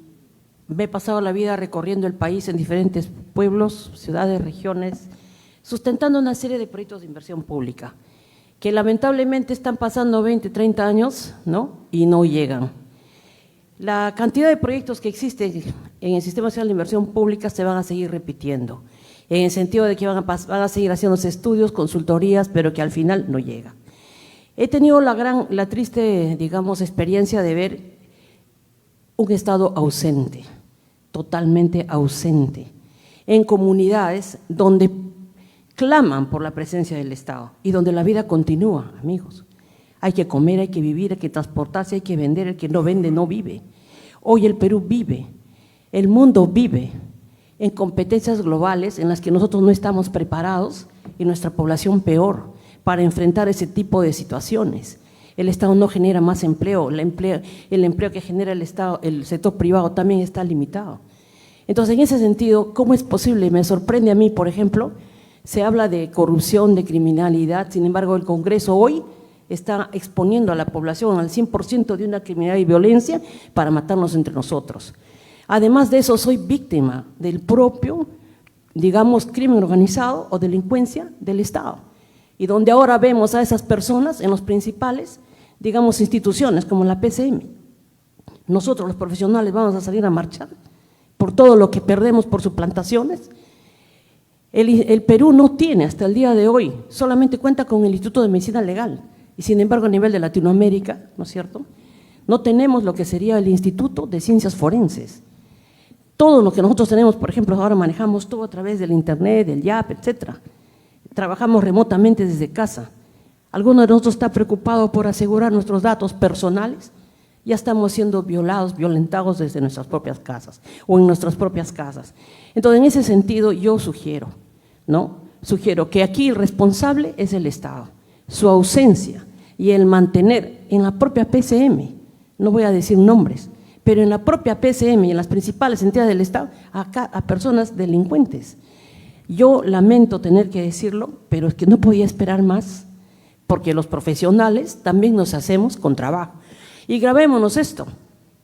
me he pasado la vida recorriendo el país en diferentes pueblos, ciudades, regiones, sustentando una serie de proyectos de inversión pública que lamentablemente están pasando 20, 30 años, ¿no?, y no llegan. La cantidad de proyectos que existen en el Sistema Nacional de Inversión Pública se van a seguir repitiendo, en el sentido de que van a seguir haciéndose estudios, consultorías, pero que al final no llega. He tenido la triste, digamos, experiencia de ver un Estado ausente, totalmente ausente, en comunidades donde claman por la presencia del Estado y donde la vida continúa, amigos. Hay que comer, hay que vivir, hay que transportarse, hay que vender, el que no vende no vive. Hoy el Perú vive, el mundo vive en competencias globales en las que nosotros no estamos preparados y nuestra población peor para enfrentar ese tipo de situaciones. El Estado no genera más empleo, el empleo que genera el Estado, el sector privado también está limitado. Entonces, en ese sentido, ¿cómo es posible? Me sorprende a mí, por ejemplo, se habla de corrupción, de criminalidad, sin embargo, el Congreso hoy está exponiendo a la población al 100% de una criminalidad y violencia para matarnos entre nosotros. Además de eso, soy víctima del propio, digamos, crimen organizado o delincuencia del Estado. Y donde ahora vemos a esas personas en los principales, digamos, instituciones como la PCM. Nosotros los profesionales vamos a salir a marchar por todo lo que perdemos por suplantaciones. El Perú no tiene hasta el día de hoy, solamente cuenta con el Instituto de Medicina Legal y sin embargo a nivel de Latinoamérica, ¿no es cierto?, no tenemos lo que sería el Instituto de Ciencias Forenses. Todo lo que nosotros tenemos, por ejemplo, ahora manejamos todo a través del internet, del YAP, etcétera. Trabajamos remotamente desde casa. ¿Alguno de nosotros está preocupado por asegurar nuestros datos personales? Ya estamos siendo violentados desde nuestras propias casas o en nuestras propias casas. Entonces, en ese sentido, yo sugiero que aquí el responsable es el Estado. Su ausencia y el mantener en la propia PCM, no voy a decir nombres, pero en la propia PCM y en las principales entidades del Estado, a personas delincuentes. Yo lamento tener que decirlo, pero es que no podía esperar más, porque los profesionales también nos hacemos con trabajo. Y grabémonos esto,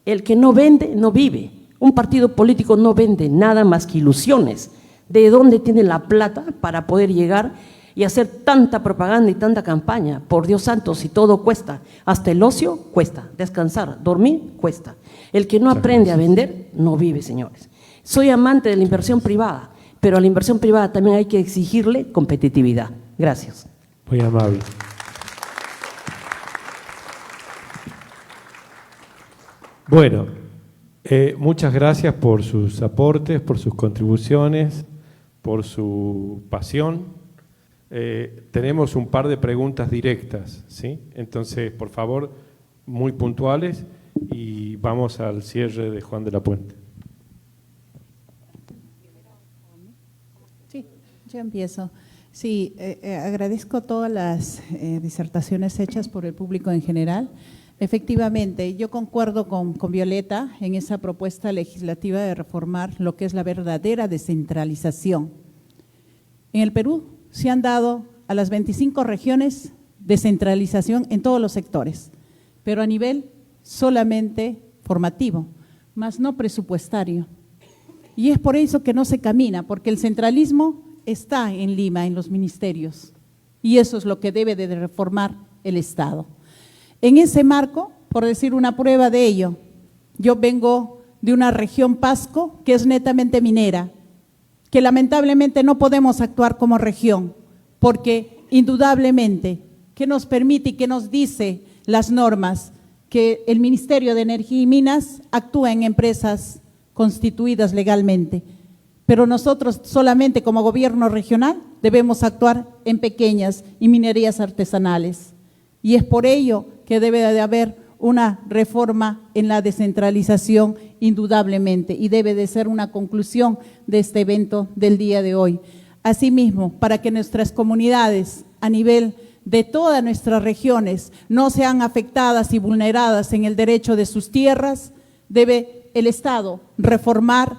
el que no vende, no vive. Un partido político no vende nada más que ilusiones. ¿De dónde tiene la plata para poder llegar y hacer tanta propaganda y tanta campaña? Por Dios santo, si todo cuesta, hasta el ocio cuesta, descansar, dormir cuesta. El que no aprende a vender, no vive, señores. Soy amante de la inversión privada, pero a la inversión privada también hay que exigirle competitividad. Gracias. Muy amable. Bueno, muchas gracias por sus aportes, por sus contribuciones, por su pasión. Tenemos un par de preguntas directas, ¿sí? Entonces, por favor, muy puntuales y vamos al cierre de Juan de la Puente. Sí, yo empiezo. Sí, agradezco todas las disertaciones hechas por el público en general. Efectivamente, yo concuerdo con Violeta en esa propuesta legislativa de reformar lo que es la verdadera descentralización. En el Perú se han dado a las 25 regiones descentralización en todos los sectores, pero a nivel solamente formativo, más no presupuestario. Y es por eso que no se camina, porque el centralismo está en Lima, en los ministerios, y eso es lo que debe de reformar el Estado. En ese marco, por decir una prueba de ello, yo vengo de una región Pasco que es netamente minera, que lamentablemente no podemos actuar como región, porque indudablemente, ¿qué nos permite y qué nos dice las normas? Que el Ministerio de Energía y Minas actúa en empresas constituidas legalmente, pero nosotros solamente como gobierno regional debemos actuar en pequeñas y minerías artesanales. Y es por ello que debe de haber una reforma en la descentralización indudablemente y debe de ser una conclusión de este evento del día de hoy. Asimismo, para que nuestras comunidades a nivel de todas nuestras regiones no sean afectadas y vulneradas en el derecho de sus tierras, debe el Estado reformar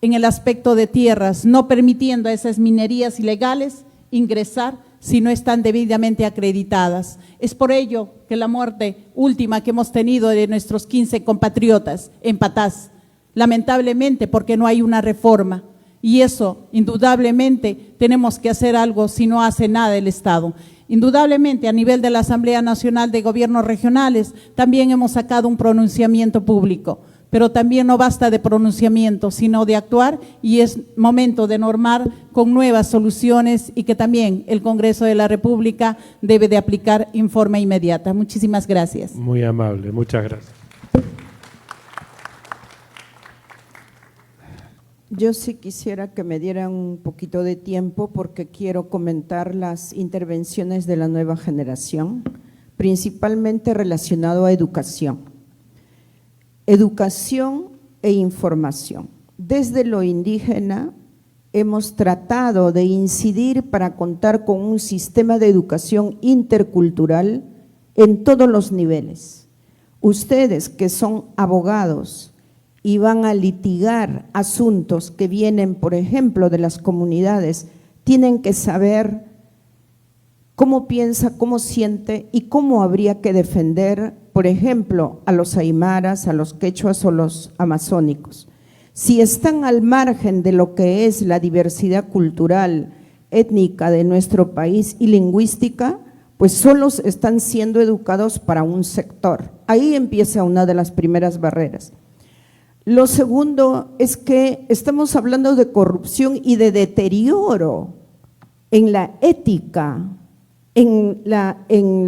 en el aspecto de tierras, no permitiendo a esas minerías ilegales ingresar si no están debidamente acreditadas. Es por ello que la muerte última que hemos tenido de nuestros 15 compatriotas en Patás, lamentablemente porque no hay una reforma, y eso indudablemente tenemos que hacer algo si no hace nada el Estado. Indudablemente a nivel de la Asamblea Nacional de Gobiernos Regionales también hemos sacado un pronunciamiento público, pero también no basta de pronunciamiento, sino de actuar, y es momento de normar con nuevas soluciones y que también el Congreso de la República debe de aplicar en forma inmediata. Muchísimas gracias. Muy amable, muchas gracias. Yo sí quisiera que me dieran un poquito de tiempo porque quiero comentar las intervenciones de la nueva generación, principalmente relacionado a educación. Educación e información. Desde lo indígena hemos tratado de incidir para contar con un sistema de educación intercultural en todos los niveles. Ustedes que son abogados y van a litigar asuntos que vienen, por ejemplo, de las comunidades, tienen que saber cómo piensa, cómo siente y cómo habría que defender, por ejemplo, a los aymaras, a los quechuas o los amazónicos. Si están al margen de lo que es la diversidad cultural, étnica de nuestro país y lingüística, pues solo están siendo educados para un sector. Ahí empieza una de las primeras barreras. Lo segundo es que estamos hablando de corrupción y de deterioro en la ética, en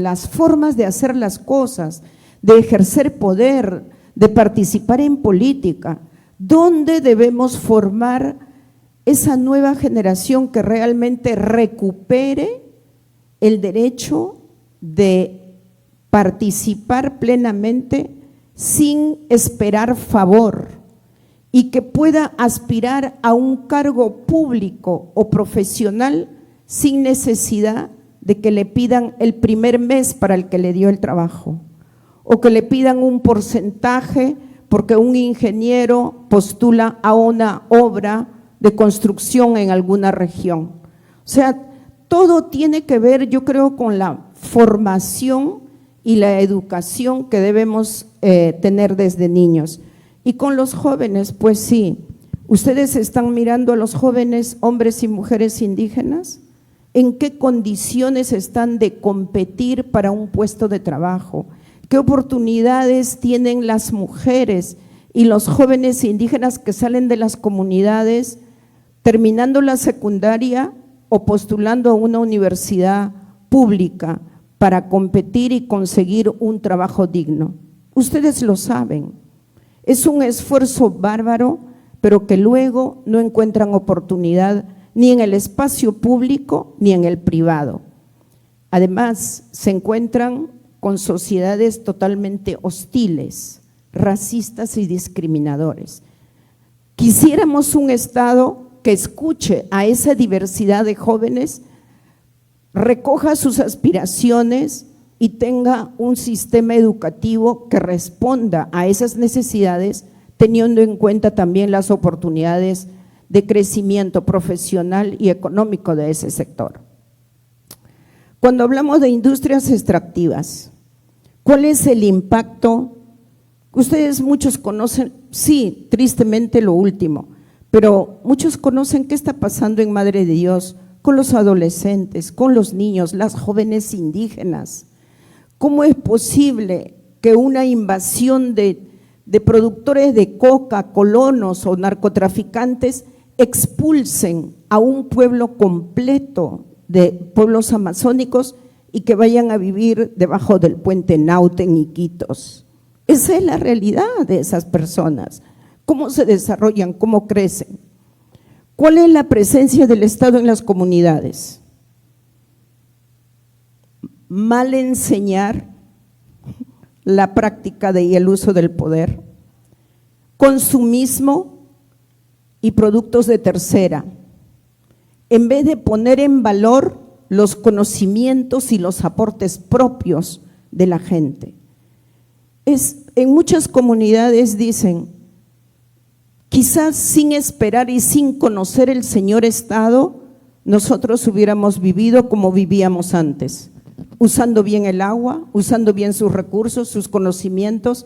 las formas de hacer las cosas, de ejercer poder, de participar en política. ¿Dónde debemos formar esa nueva generación que realmente recupere el derecho de participar plenamente sin esperar favor y que pueda aspirar a un cargo público o profesional sin necesidad de que le pidan el primer mes para el que le dio el trabajo o que le pidan un porcentaje porque un ingeniero postula a una obra de construcción en alguna región? O sea, todo tiene que ver, yo creo, con la formación y la educación que debemos tener desde niños. Y con los jóvenes, pues sí, ustedes están mirando a los jóvenes, hombres y mujeres indígenas, en qué condiciones están de competir para un puesto de trabajo, qué oportunidades tienen las mujeres y los jóvenes indígenas que salen de las comunidades terminando la secundaria o postulando a una universidad pública para competir y conseguir un trabajo digno. Ustedes lo saben, es un esfuerzo bárbaro, pero que luego no encuentran oportunidad ni en el espacio público ni en el privado. Además, se encuentran con sociedades totalmente hostiles, racistas y discriminadores. Quisiéramos un Estado que escuche a esa diversidad de jóvenes, recoja sus aspiraciones y tenga un sistema educativo que responda a esas necesidades, teniendo en cuenta también las oportunidades de crecimiento profesional y económico de ese sector. Cuando hablamos de industrias extractivas, ¿cuál es el impacto? Ustedes muchos conocen, sí, tristemente lo último, pero muchos conocen qué está pasando en Madre de Dios con los adolescentes, con los niños, las jóvenes indígenas. ¿Cómo es posible que una invasión de productores de coca, colonos o narcotraficantes expulsen a un pueblo completo de pueblos amazónicos y que vayan a vivir debajo del puente Naute en Iquitos? Esa es la realidad de esas personas. ¿Cómo se desarrollan? ¿Cómo crecen? ¿Cuál es la presencia del Estado en las comunidades? Mal enseñar la práctica y el uso del poder, consumismo y productos de tercera, en vez de poner en valor los conocimientos y los aportes propios de la gente. En muchas comunidades dicen, quizás sin esperar y sin conocer el señor Estado, nosotros hubiéramos vivido como vivíamos antes, usando bien el agua, usando bien sus recursos, sus conocimientos.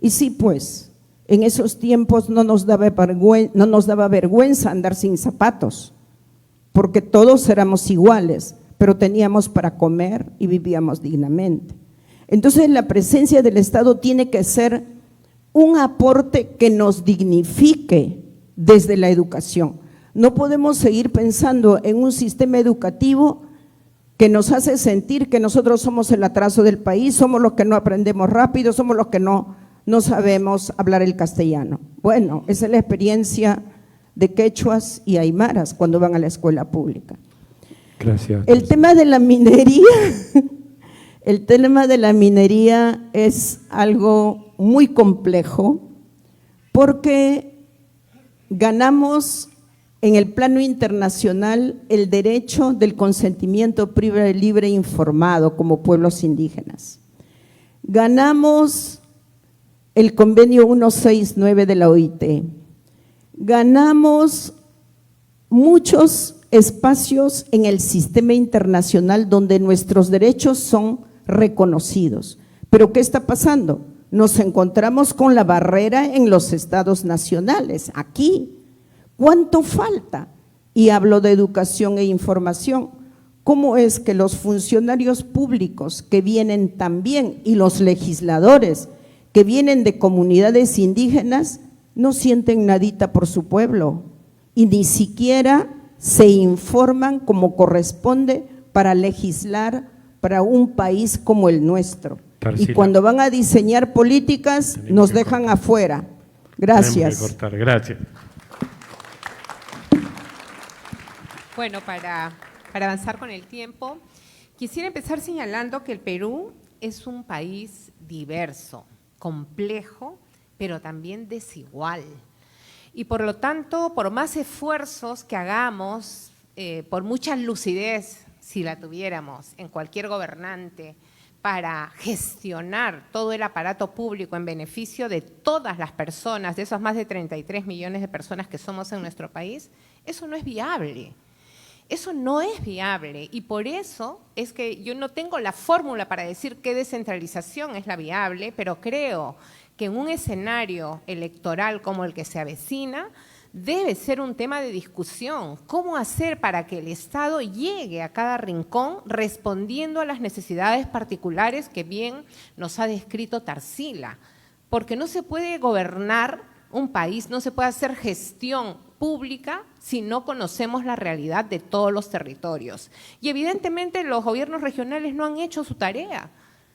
Y sí, pues, en esos tiempos no nos daba vergüenza andar sin zapatos, porque todos éramos iguales, pero teníamos para comer y vivíamos dignamente. Entonces la presencia del Estado tiene que ser un aporte que nos dignifique desde la educación. No podemos seguir pensando en un sistema educativo que nos hace sentir que nosotros somos el atraso del país, somos los que no aprendemos rápido, somos los que no sabemos hablar el castellano. Bueno, esa es la experiencia de quechuas y aymaras cuando van a la escuela pública. Gracias. El tema de la minería, el tema de la minería es algo muy complejo porque ganamos en el plano internacional el derecho del consentimiento privado, libre e informado como pueblos indígenas. Ganamos el convenio 169 de la OIT. Ganamos muchos espacios en el sistema internacional donde nuestros derechos son reconocidos. Pero ¿qué está pasando? Nos encontramos con la barrera en los estados nacionales, aquí. ¿Cuánto falta? Y hablo de educación e información. ¿Cómo es que los funcionarios públicos que vienen también y los legisladores que vienen de comunidades indígenas no sienten nadita por su pueblo y ni siquiera se informan como corresponde para legislar para un país como el nuestro? Tarsila. Y cuando van a diseñar políticas nos dejan afuera. Gracias. Tenemos que cortar. Gracias. Bueno, para avanzar con el tiempo, quisiera empezar señalando que el Perú es un país diverso, complejo, pero también desigual. Y por lo tanto, por más esfuerzos que hagamos, por mucha lucidez, si la tuviéramos en cualquier gobernante, para gestionar todo el aparato público en beneficio de todas las personas, de esos más de 33 millones de personas que somos en nuestro país, eso no es viable. Eso no es viable y por eso es que yo no tengo la fórmula para decir qué descentralización es la viable, pero creo que en un escenario electoral como el que se avecina, debe ser un tema de discusión. ¿Cómo hacer para que el Estado llegue a cada rincón respondiendo a las necesidades particulares que bien nos ha descrito Tarsila? Porque no se puede gobernar un país, no se puede hacer gestión pública si no conocemos la realidad de todos los territorios. Y evidentemente los gobiernos regionales no han hecho su tarea.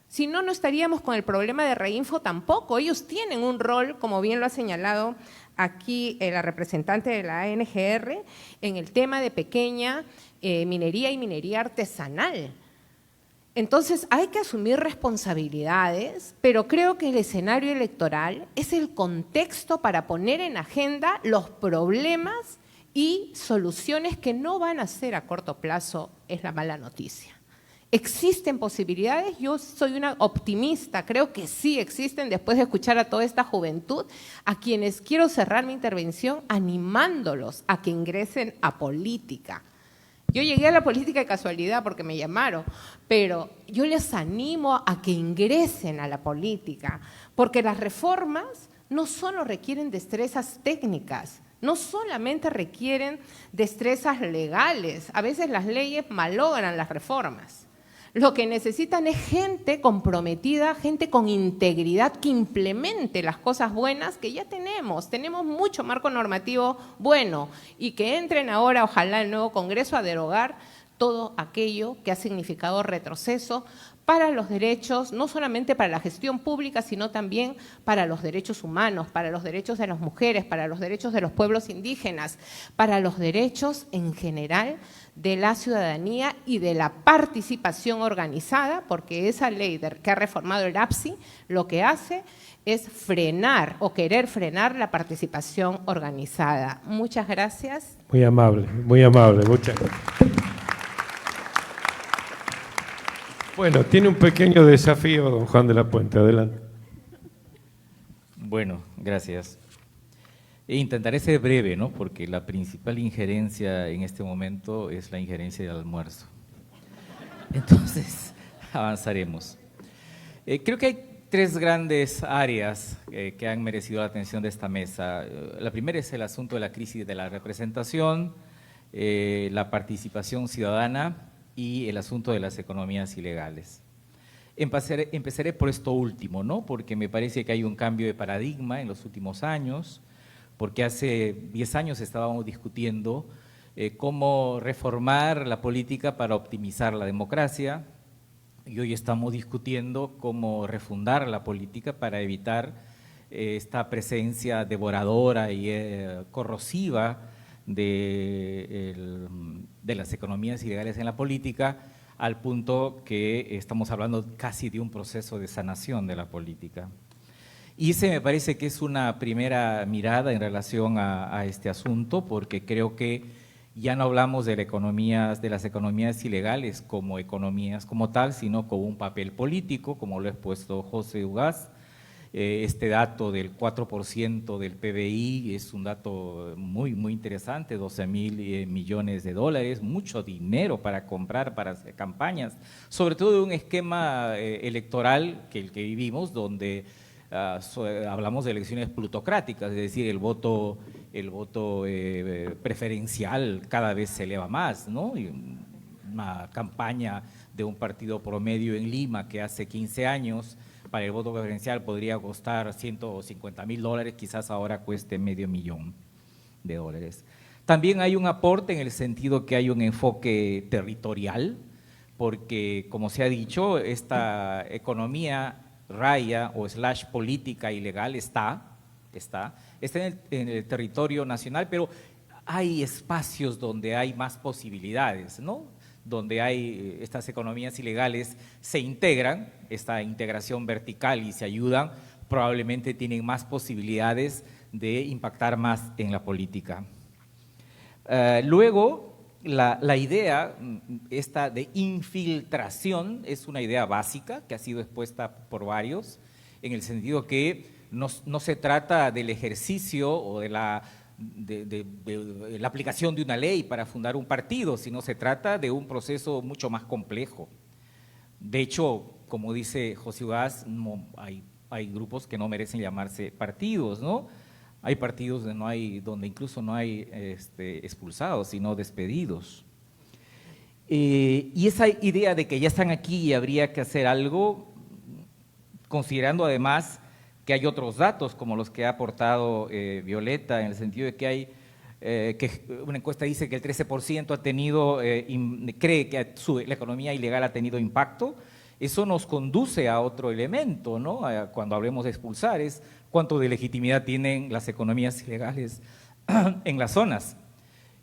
Si no, no estaríamos con el problema de Reinfo tampoco. Ellos tienen un rol, como bien lo ha señalado aquí la representante de la ANGR, en el tema de pequeña minería y minería artesanal. Entonces hay que asumir responsabilidades, pero creo que el escenario electoral es el contexto para poner en agenda los problemas y soluciones que no van a ser a corto plazo, es la mala noticia. ¿Existen posibilidades? Yo soy una optimista, creo que sí existen, después de escuchar a toda esta juventud, a quienes quiero cerrar mi intervención animándolos a que ingresen a política. Yo llegué a la política de casualidad porque me llamaron, pero yo les animo a que ingresen a la política, porque las reformas no solo requieren destrezas técnicas, no solamente requieren destrezas legales, a veces las leyes malogran las reformas. Lo que necesitan es gente comprometida, gente con integridad que implemente las cosas buenas que ya tenemos. Tenemos mucho marco normativo bueno y que entren ahora, ojalá, el nuevo Congreso a derogar todo aquello que ha significado retroceso para los derechos, no solamente para la gestión pública, sino también para los derechos humanos, para los derechos de las mujeres, para los derechos de los pueblos indígenas, para los derechos en general de la ciudadanía y de la participación organizada, porque esa ley que ha reformado el APSI lo que hace es frenar o querer frenar la participación organizada. Muchas gracias. Muy amable, muchas gracias. Bueno, tiene un pequeño desafío don Juan de la Puente, adelante. Bueno, gracias. Intentaré ser breve, ¿no? Porque la principal injerencia en este momento es la injerencia del almuerzo. Entonces, avanzaremos. Creo que hay tres grandes áreas que han merecido la atención de esta mesa. La primera es el asunto de la crisis de la representación, la participación ciudadana y el asunto de las economías ilegales. Empezaré por esto último, ¿no? Porque me parece que hay un cambio de paradigma en los últimos años, porque hace 10 años estábamos discutiendo cómo reformar la política para optimizar la democracia, y hoy estamos discutiendo cómo refundar la política para evitar esta presencia devoradora y corrosiva de las economías ilegales en la política, al punto que estamos hablando casi de un proceso de sanación de la política. Y ese me parece que es una primera mirada en relación a este asunto, porque creo que ya no hablamos de las economías ilegales como economías como tal, sino como un papel político, como lo ha expuesto José Ugaz. Este dato del 4% del PBI es un dato muy, muy interesante, 12.000 millones de dólares, mucho dinero para comprar, para hacer campañas, sobre todo de un esquema electoral que el que vivimos, donde hablamos de elecciones plutocráticas, es decir, el voto preferencial cada vez se eleva más, ¿no? Y una campaña de un partido promedio en Lima que hace 15 años para el voto preferencial podría costar $150.000, quizás ahora cueste $500.000. También hay un aporte en el sentido que hay un enfoque territorial, porque como se ha dicho, esta economía raya o / política ilegal está en el territorio nacional, pero hay espacios donde hay más posibilidades, ¿no? Donde hay estas economías ilegales se integran, esta integración vertical y se ayudan, probablemente tienen más posibilidades de impactar más en la política. Luego, la idea esta de infiltración es una idea básica que ha sido expuesta por varios, en el sentido que no se trata del ejercicio o de la aplicación de una ley para fundar un partido, sino se trata de un proceso mucho más complejo. De hecho, como dice José Ugaz, hay grupos que no merecen llamarse partidos, ¿no? Hay partidos donde incluso no hay expulsados, sino despedidos. Y esa idea de que ya están aquí y habría que hacer algo, considerando además que hay otros datos como los que ha aportado Violeta, en el sentido de que hay que una encuesta dice que el 13% cree que la economía ilegal ha tenido impacto Eso nos conduce a otro elemento, ¿no? Cuando hablemos de expulsar, es cuánto de legitimidad tienen las economías ilegales en las zonas,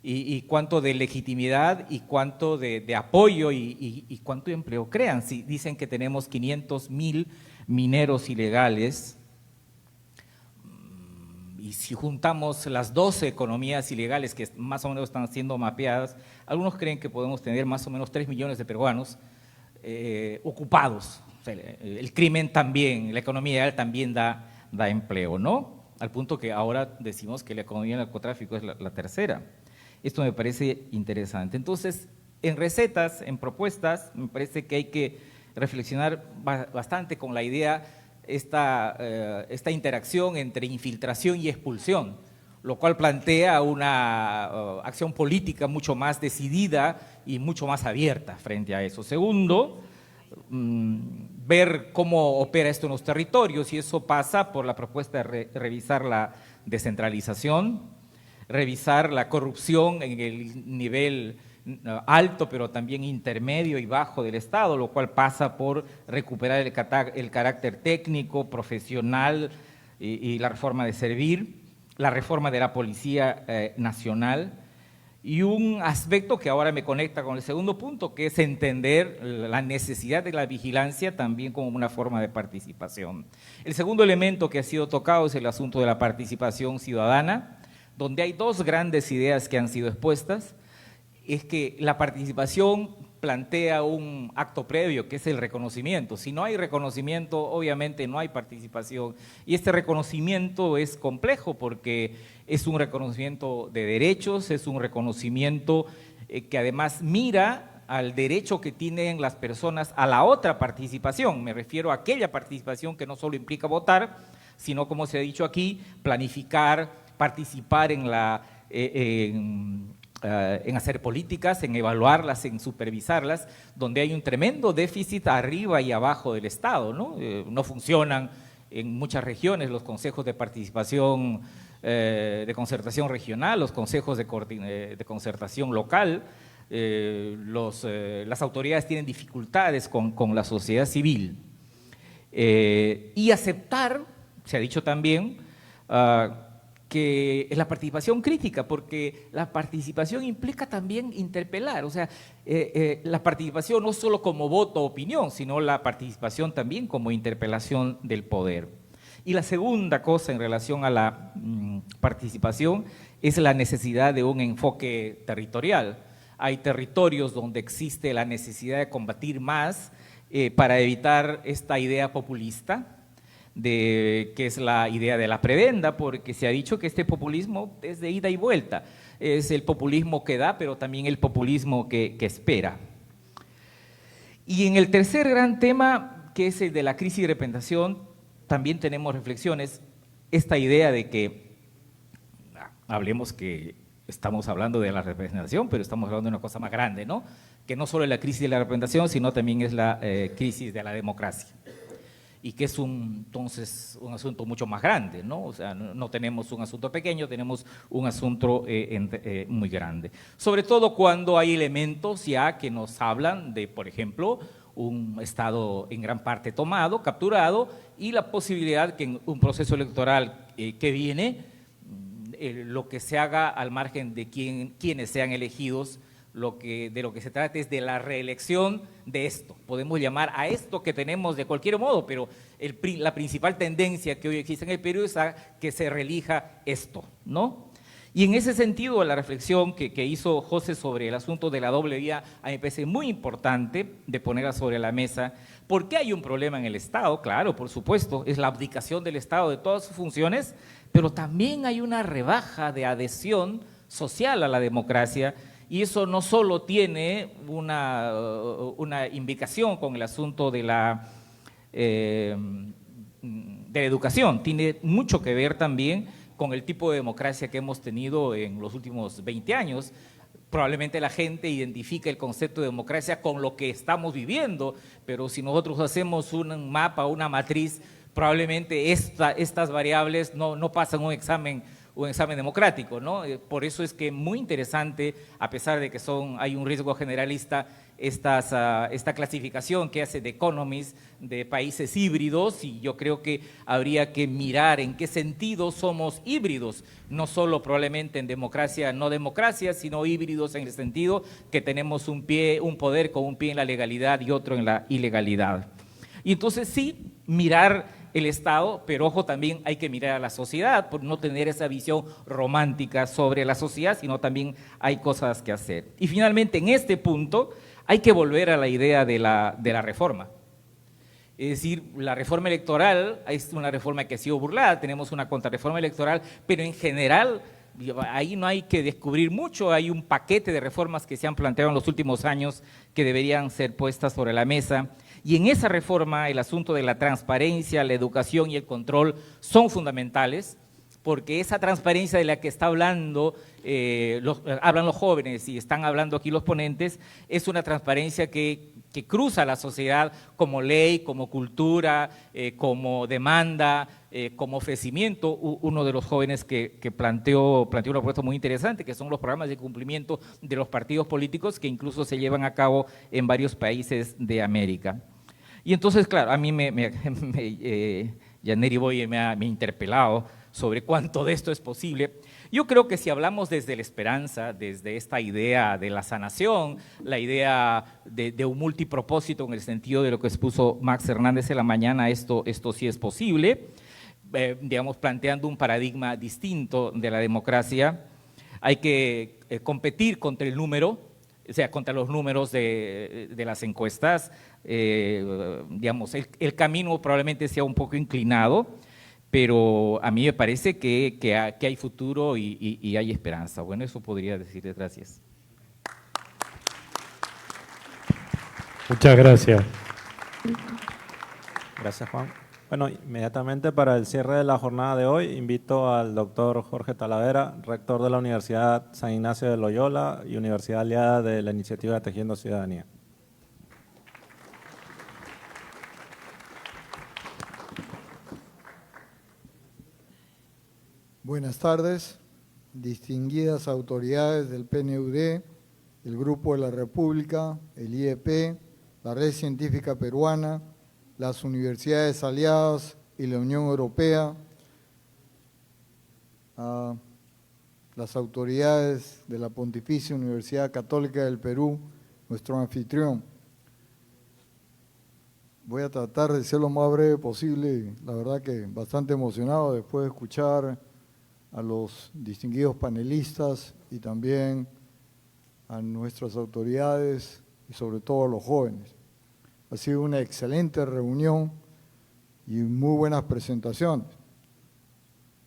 y cuánto de legitimidad y cuánto de apoyo y cuánto de empleo crean. Si dicen que tenemos 500.000 mineros ilegales, y si juntamos las 12 economías ilegales que más o menos están siendo mapeadas, algunos creen que podemos tener más o menos 3 millones de peruanos ocupados. O sea, el crimen también, la economía ilegal también da empleo, ¿no? Al punto que ahora decimos que la economía del narcotráfico es la tercera. Esto me parece interesante. Entonces, en recetas, en propuestas, me parece que hay que reflexionar bastante con la idea, esta interacción entre infiltración y expulsión, lo cual plantea una acción política mucho más decidida y mucho más abierta frente a eso. Segundo, ver cómo opera esto en los territorios, y eso pasa por la propuesta de revisar la descentralización, revisar la corrupción en el nivel alto, pero también intermedio y bajo del Estado, lo cual pasa por recuperar el carácter técnico, profesional y la reforma de servir, la reforma de la Policía Nacional, y un aspecto que ahora me conecta con el segundo punto, que es entender la necesidad de la vigilancia también como una forma de participación. El segundo elemento que ha sido tocado es el asunto de la participación ciudadana, donde hay dos grandes ideas que han sido expuestas. Es que la participación plantea un acto previo, que es el reconocimiento. Si no hay reconocimiento, obviamente no hay participación. Y este reconocimiento es complejo porque es un reconocimiento de derechos, es un reconocimiento que además mira al derecho que tienen las personas a la otra participación. Me refiero a aquella participación que no solo implica votar, sino, como se ha dicho aquí, planificar, participar en hacer políticas, en evaluarlas, en supervisarlas, donde hay un tremendo déficit arriba y abajo del Estado, ¿no? No funcionan en muchas regiones los consejos de participación de concertación regional, los consejos de concertación local, las autoridades tienen dificultades con la sociedad civil. Y aceptar, se ha dicho también, que es la participación crítica, porque la participación implica también interpelar, o sea, la participación no solo como voto o opinión, sino la participación también como interpelación del poder. Y la segunda cosa en relación a la participación es la necesidad de un enfoque territorial. Hay territorios donde existe la necesidad de combatir más para evitar esta idea populista, que es la idea de la prebenda, porque se ha dicho que este populismo es de ida y vuelta, es el populismo que da, pero también el populismo que espera. Y en el tercer gran tema, que es el de la crisis de representación, también tenemos reflexiones, esta idea de que, hablemos que estamos hablando de la representación, pero estamos hablando de una cosa más grande, ¿no? Que no solo es la crisis de la representación, sino también es la crisis de la democracia. Y que es entonces un asunto mucho más grande, ¿no? O sea, no tenemos un asunto pequeño, tenemos un asunto muy grande. Sobre todo cuando hay elementos ya que nos hablan de, por ejemplo, un Estado en gran parte tomado, capturado, y la posibilidad que en un proceso electoral que viene, lo que se haga al margen de quienes sean elegidos, de lo que se trata es de la reelección de esto. Podemos llamar a esto que tenemos de cualquier modo, pero la principal tendencia que hoy existe en el Perú es a que se reelija esto, ¿no? Y en ese sentido, la reflexión que hizo José sobre el asunto de la doble vía, a mí me parece muy importante de ponerla sobre la mesa. ¿Por qué hay un problema en el Estado? Claro, por supuesto, es la abdicación del Estado de todas sus funciones, pero también hay una rebaja de adhesión social a la democracia. Y eso no solo tiene una implicación con el asunto de la educación, tiene mucho que ver también con el tipo de democracia que hemos tenido en los últimos 20 años. Probablemente la gente identifica el concepto de democracia con lo que estamos viviendo, pero si nosotros hacemos un mapa, una matriz, probablemente estas variables no pasan un examen democrático, ¿no? Por eso es que muy interesante, a pesar de que hay un riesgo generalista, esta clasificación que hace The Economist de países híbridos, y yo creo que habría que mirar en qué sentido somos híbridos, no solo probablemente en democracia, no democracia, sino híbridos en el sentido que tenemos un poder con un pie en la legalidad y otro en la ilegalidad. Y entonces sí, mirar el Estado, pero ojo, también hay que mirar a la sociedad, por no tener esa visión romántica sobre la sociedad, sino también hay cosas que hacer. Y finalmente, en este punto, hay que volver a la idea de la reforma. Es decir, la reforma electoral es una reforma que ha sido burlada, tenemos una contrarreforma electoral, pero en general ahí no hay que descubrir mucho, hay un paquete de reformas que se han planteado en los últimos años que deberían ser puestas sobre la mesa. Y en esa reforma el asunto de la transparencia, la educación y el control son fundamentales, porque esa transparencia de la que está hablando, hablan los jóvenes y están hablando aquí los ponentes, es una transparencia que cruza la sociedad como ley, como cultura, como demanda, como ofrecimiento. Uno de los jóvenes que planteó una propuesta muy interesante, que son los programas de cumplimiento de los partidos políticos que incluso se llevan a cabo en varios países de América. Y entonces, claro, a mí Yaneri Boye me ha interpelado sobre cuánto de esto es posible. Yo creo que si hablamos desde la esperanza, desde esta idea de la sanación, la idea de un multipropósito en el sentido de lo que expuso Max Hernández en la mañana, esto sí es posible, digamos, planteando un paradigma distinto de la democracia. Hay que competir contra el número, o sea, contra los números de las encuestas. Digamos, el camino probablemente sea un poco inclinado, pero a mí me parece que hay futuro y hay esperanza. Bueno, eso podría decirles. Gracias. Muchas gracias. Gracias, Juan. Bueno, inmediatamente para el cierre de la jornada de hoy, invito al doctor Jorge Talavera, rector de la Universidad San Ignacio de Loyola y Universidad Aliada de la Iniciativa Tejiendo Ciudadanía. Buenas tardes, distinguidas autoridades del PNUD, el Grupo de la República, el IEP, la Red Científica Peruana, las universidades aliadas y la Unión Europea, las autoridades de la Pontificia Universidad Católica del Perú, nuestro anfitrión. Voy a tratar de ser lo más breve posible, la verdad que bastante emocionado después de escuchar a los distinguidos panelistas y también a nuestras autoridades y sobre todo a los jóvenes. Ha sido una excelente reunión y muy buenas presentaciones,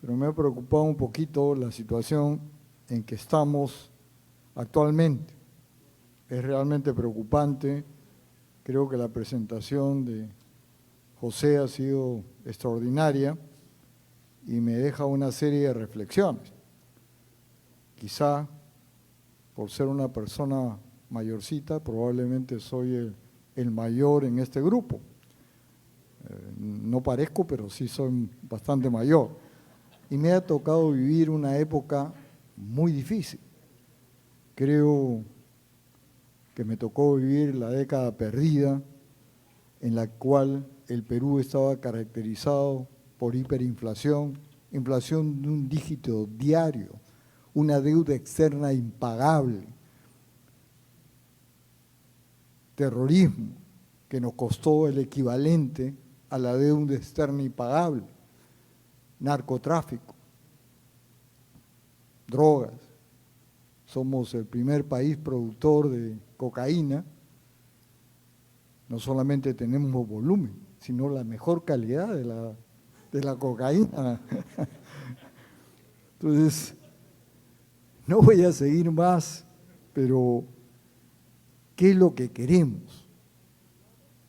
pero me ha preocupado un poquito la situación en que estamos actualmente. Es realmente preocupante. Creo que la presentación de José ha sido extraordinaria y me deja una serie de reflexiones. Quizá, por ser una persona mayorcita, probablemente soy el mayor en este grupo. No parezco, pero sí soy bastante mayor. Y me ha tocado vivir una época muy difícil. Creo que me tocó vivir la década perdida, en la cual el Perú estaba caracterizado por hiperinflación, inflación de un dígito diario, una deuda externa impagable, terrorismo que nos costó el equivalente a la deuda externa impagable, narcotráfico, drogas. Somos el primer país productor de cocaína. No solamente tenemos volumen, sino la mejor calidad de la cocaína. Entonces, no voy a seguir más, pero ¿qué es lo que queremos?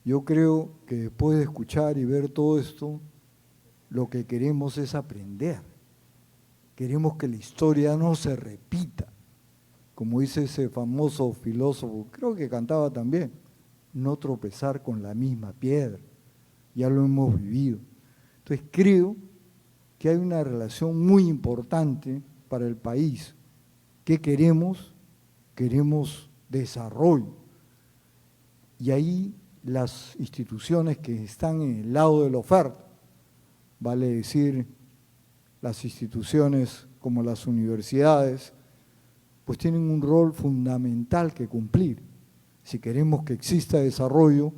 Yo creo que después de escuchar y ver todo esto, lo que queremos es aprender. Queremos que la historia no se repita. Como dice ese famoso filósofo, creo que cantaba también, no tropezar con la misma piedra. Ya lo hemos vivido. Entonces creo que hay una relación muy importante para el país. ¿Qué queremos? Queremos desarrollo. y ahí las instituciones que están en el lado de la oferta, vale decir, las instituciones como las universidades, pues tienen un rol fundamental que cumplir. Si queremos que exista desarrollo,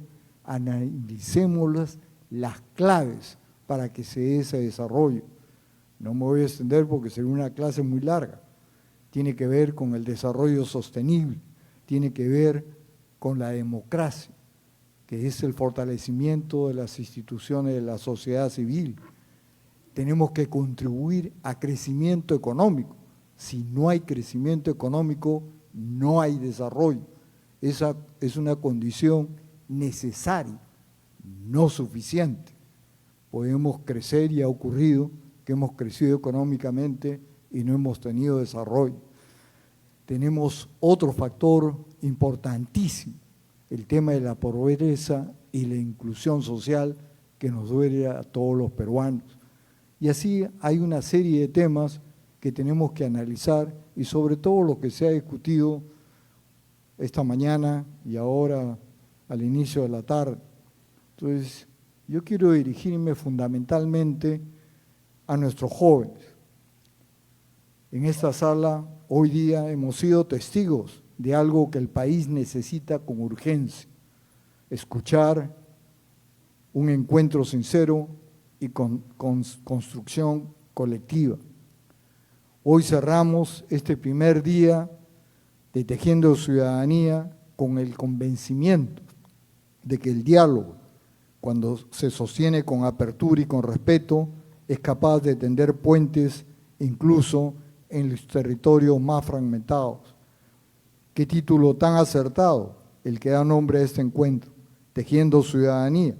analicemos las claves para que se dé ese desarrollo. No me voy a extender porque sería una clase muy larga. Tiene que ver con el desarrollo sostenible, tiene que ver con la democracia, que es el fortalecimiento de las instituciones de la sociedad civil. Tenemos que contribuir a crecimiento económico. Si no hay crecimiento económico, no hay desarrollo. Esa es una condición necesaria, no suficiente. Podemos crecer y ha ocurrido que hemos crecido económicamente y no hemos tenido desarrollo. Tenemos otro factor importantísimo, el tema de la pobreza y la inclusión social que nos duele a todos los peruanos. Y así hay una serie de temas que tenemos que analizar y sobre todo lo que se ha discutido esta mañana y ahora al inicio de la tarde. Entonces, yo quiero dirigirme fundamentalmente a nuestros jóvenes. En esta sala, hoy día, hemos sido testigos de algo que el país necesita con urgencia: escuchar, un encuentro sincero y con construcción colectiva. Hoy cerramos este primer día de Tejiendo Ciudadanía con el convencimiento de que el diálogo, cuando se sostiene con apertura y con respeto, es capaz de tender puentes incluso en los territorios más fragmentados. Qué título tan acertado el que da nombre a este encuentro, Tejiendo Ciudadanía,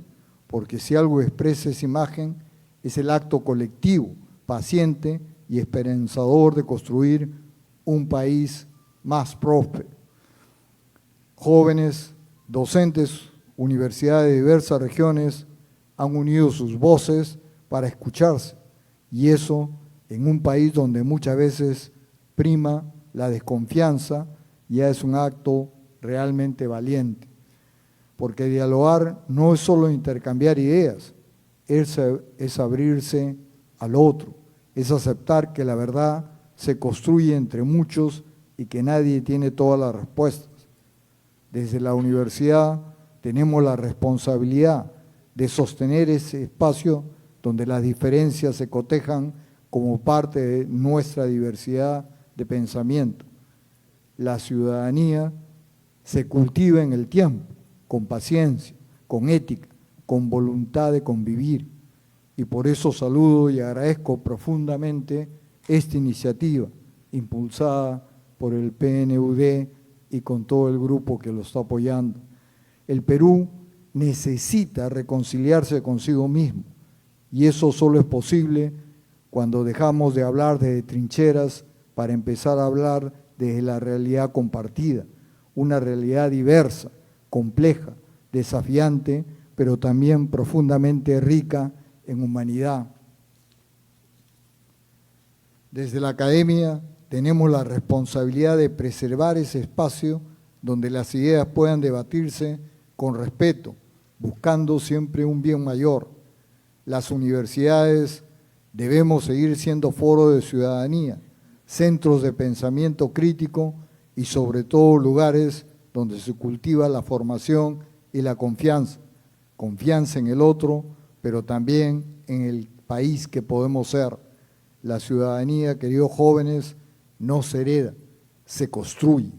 porque si algo expresa esa imagen es el acto colectivo, paciente y esperanzador de construir un país más próspero. Jóvenes, docentes, universidades de diversas regiones han unido sus voces para escucharse, y eso en un país donde muchas veces prima la desconfianza, ya es un acto realmente valiente, porque dialogar no es solo intercambiar ideas, es abrirse al otro, es aceptar que la verdad se construye entre muchos y que nadie tiene todas las respuestas. Desde la universidad tenemos la responsabilidad de sostener ese espacio donde las diferencias se cotejan como parte de nuestra diversidad de pensamiento. La ciudadanía se cultiva en el tiempo, con paciencia, con ética, con voluntad de convivir. Y por eso saludo y agradezco profundamente esta iniciativa impulsada por el PNUD y con todo el grupo que lo está apoyando. El Perú necesita reconciliarse consigo mismo, y eso solo es posible cuando dejamos de hablar de trincheras para empezar a hablar de la realidad compartida, una realidad diversa, compleja, desafiante, pero también profundamente rica en humanidad. Desde la academia tenemos la responsabilidad de preservar ese espacio donde las ideas puedan debatirse con respeto, buscando siempre un bien mayor. Las universidades debemos seguir siendo foros de ciudadanía, centros de pensamiento crítico y sobre todo lugares donde se cultiva la formación y la confianza en el otro, pero también en el país que podemos ser. La ciudadanía, queridos jóvenes, no se hereda, se construye,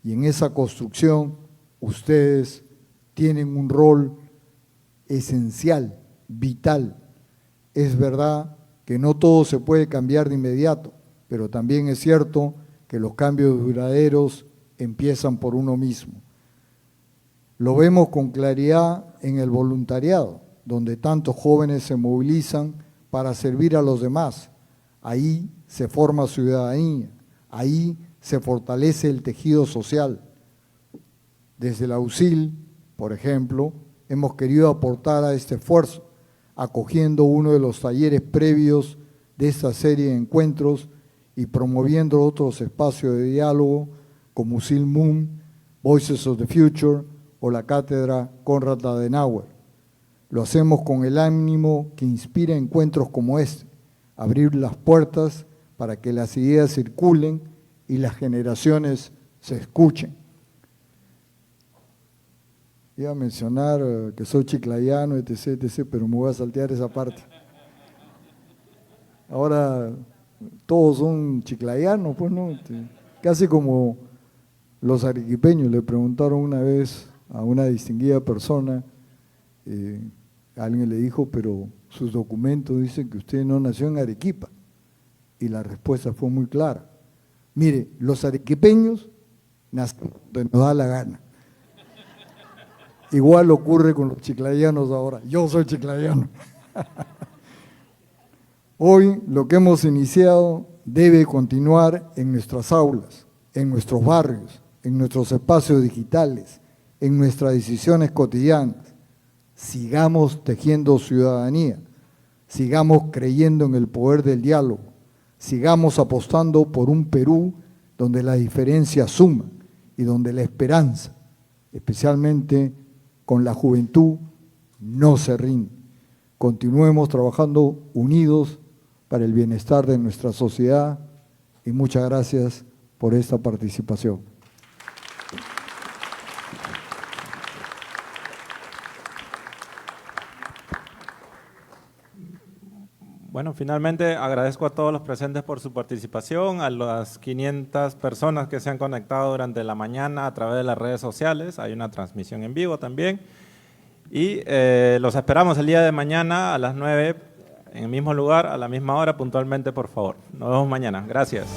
y en esa construcción ustedes tienen un rol esencial, vital. Es verdad que no todo se puede cambiar de inmediato, pero también es cierto que los cambios duraderos empiezan por uno mismo. Lo vemos con claridad en el voluntariado, donde tantos jóvenes se movilizan para servir a los demás. Ahí se forma ciudadanía, ahí se fortalece el tejido social. Desde la UCIL, por ejemplo, hemos querido aportar a este esfuerzo, acogiendo uno de los talleres previos de esta serie de encuentros y promoviendo otros espacios de diálogo como UCIL Moon, Voices of the Future o la Cátedra Konrad Adenauer. Lo hacemos con el ánimo que inspira encuentros como este, abrir las puertas para que las ideas circulen y las generaciones se escuchen. Iba a mencionar que soy chiclayano, etc., etc., pero me voy a saltear esa parte. Ahora todos son chiclayanos, pues, ¿no? Casi como los arequipeños. Le preguntaron una vez a una distinguida persona, alguien le dijo, pero sus documentos dicen que usted no nació en Arequipa. Y la respuesta fue muy clara. Mire, los arequipeños nacen donde nos da la gana. Igual ocurre con los chiclayanos ahora. Yo soy chiclayano. Hoy lo que hemos iniciado debe continuar en nuestras aulas, en nuestros barrios, en nuestros espacios digitales, en nuestras decisiones cotidianas. Sigamos tejiendo ciudadanía, sigamos creyendo en el poder del diálogo, sigamos apostando por un Perú donde las diferencias suman y donde la esperanza, especialmente con la juventud, no se rinde. Continuemos trabajando unidos para el bienestar de nuestra sociedad y muchas gracias por esta participación. Bueno, finalmente agradezco a todos los presentes por su participación, a las 500 personas que se han conectado durante la mañana a través de las redes sociales, hay una transmisión en vivo también, y los esperamos el día de mañana a las 9, en el mismo lugar, a la misma hora, puntualmente, por favor. Nos vemos mañana. Gracias.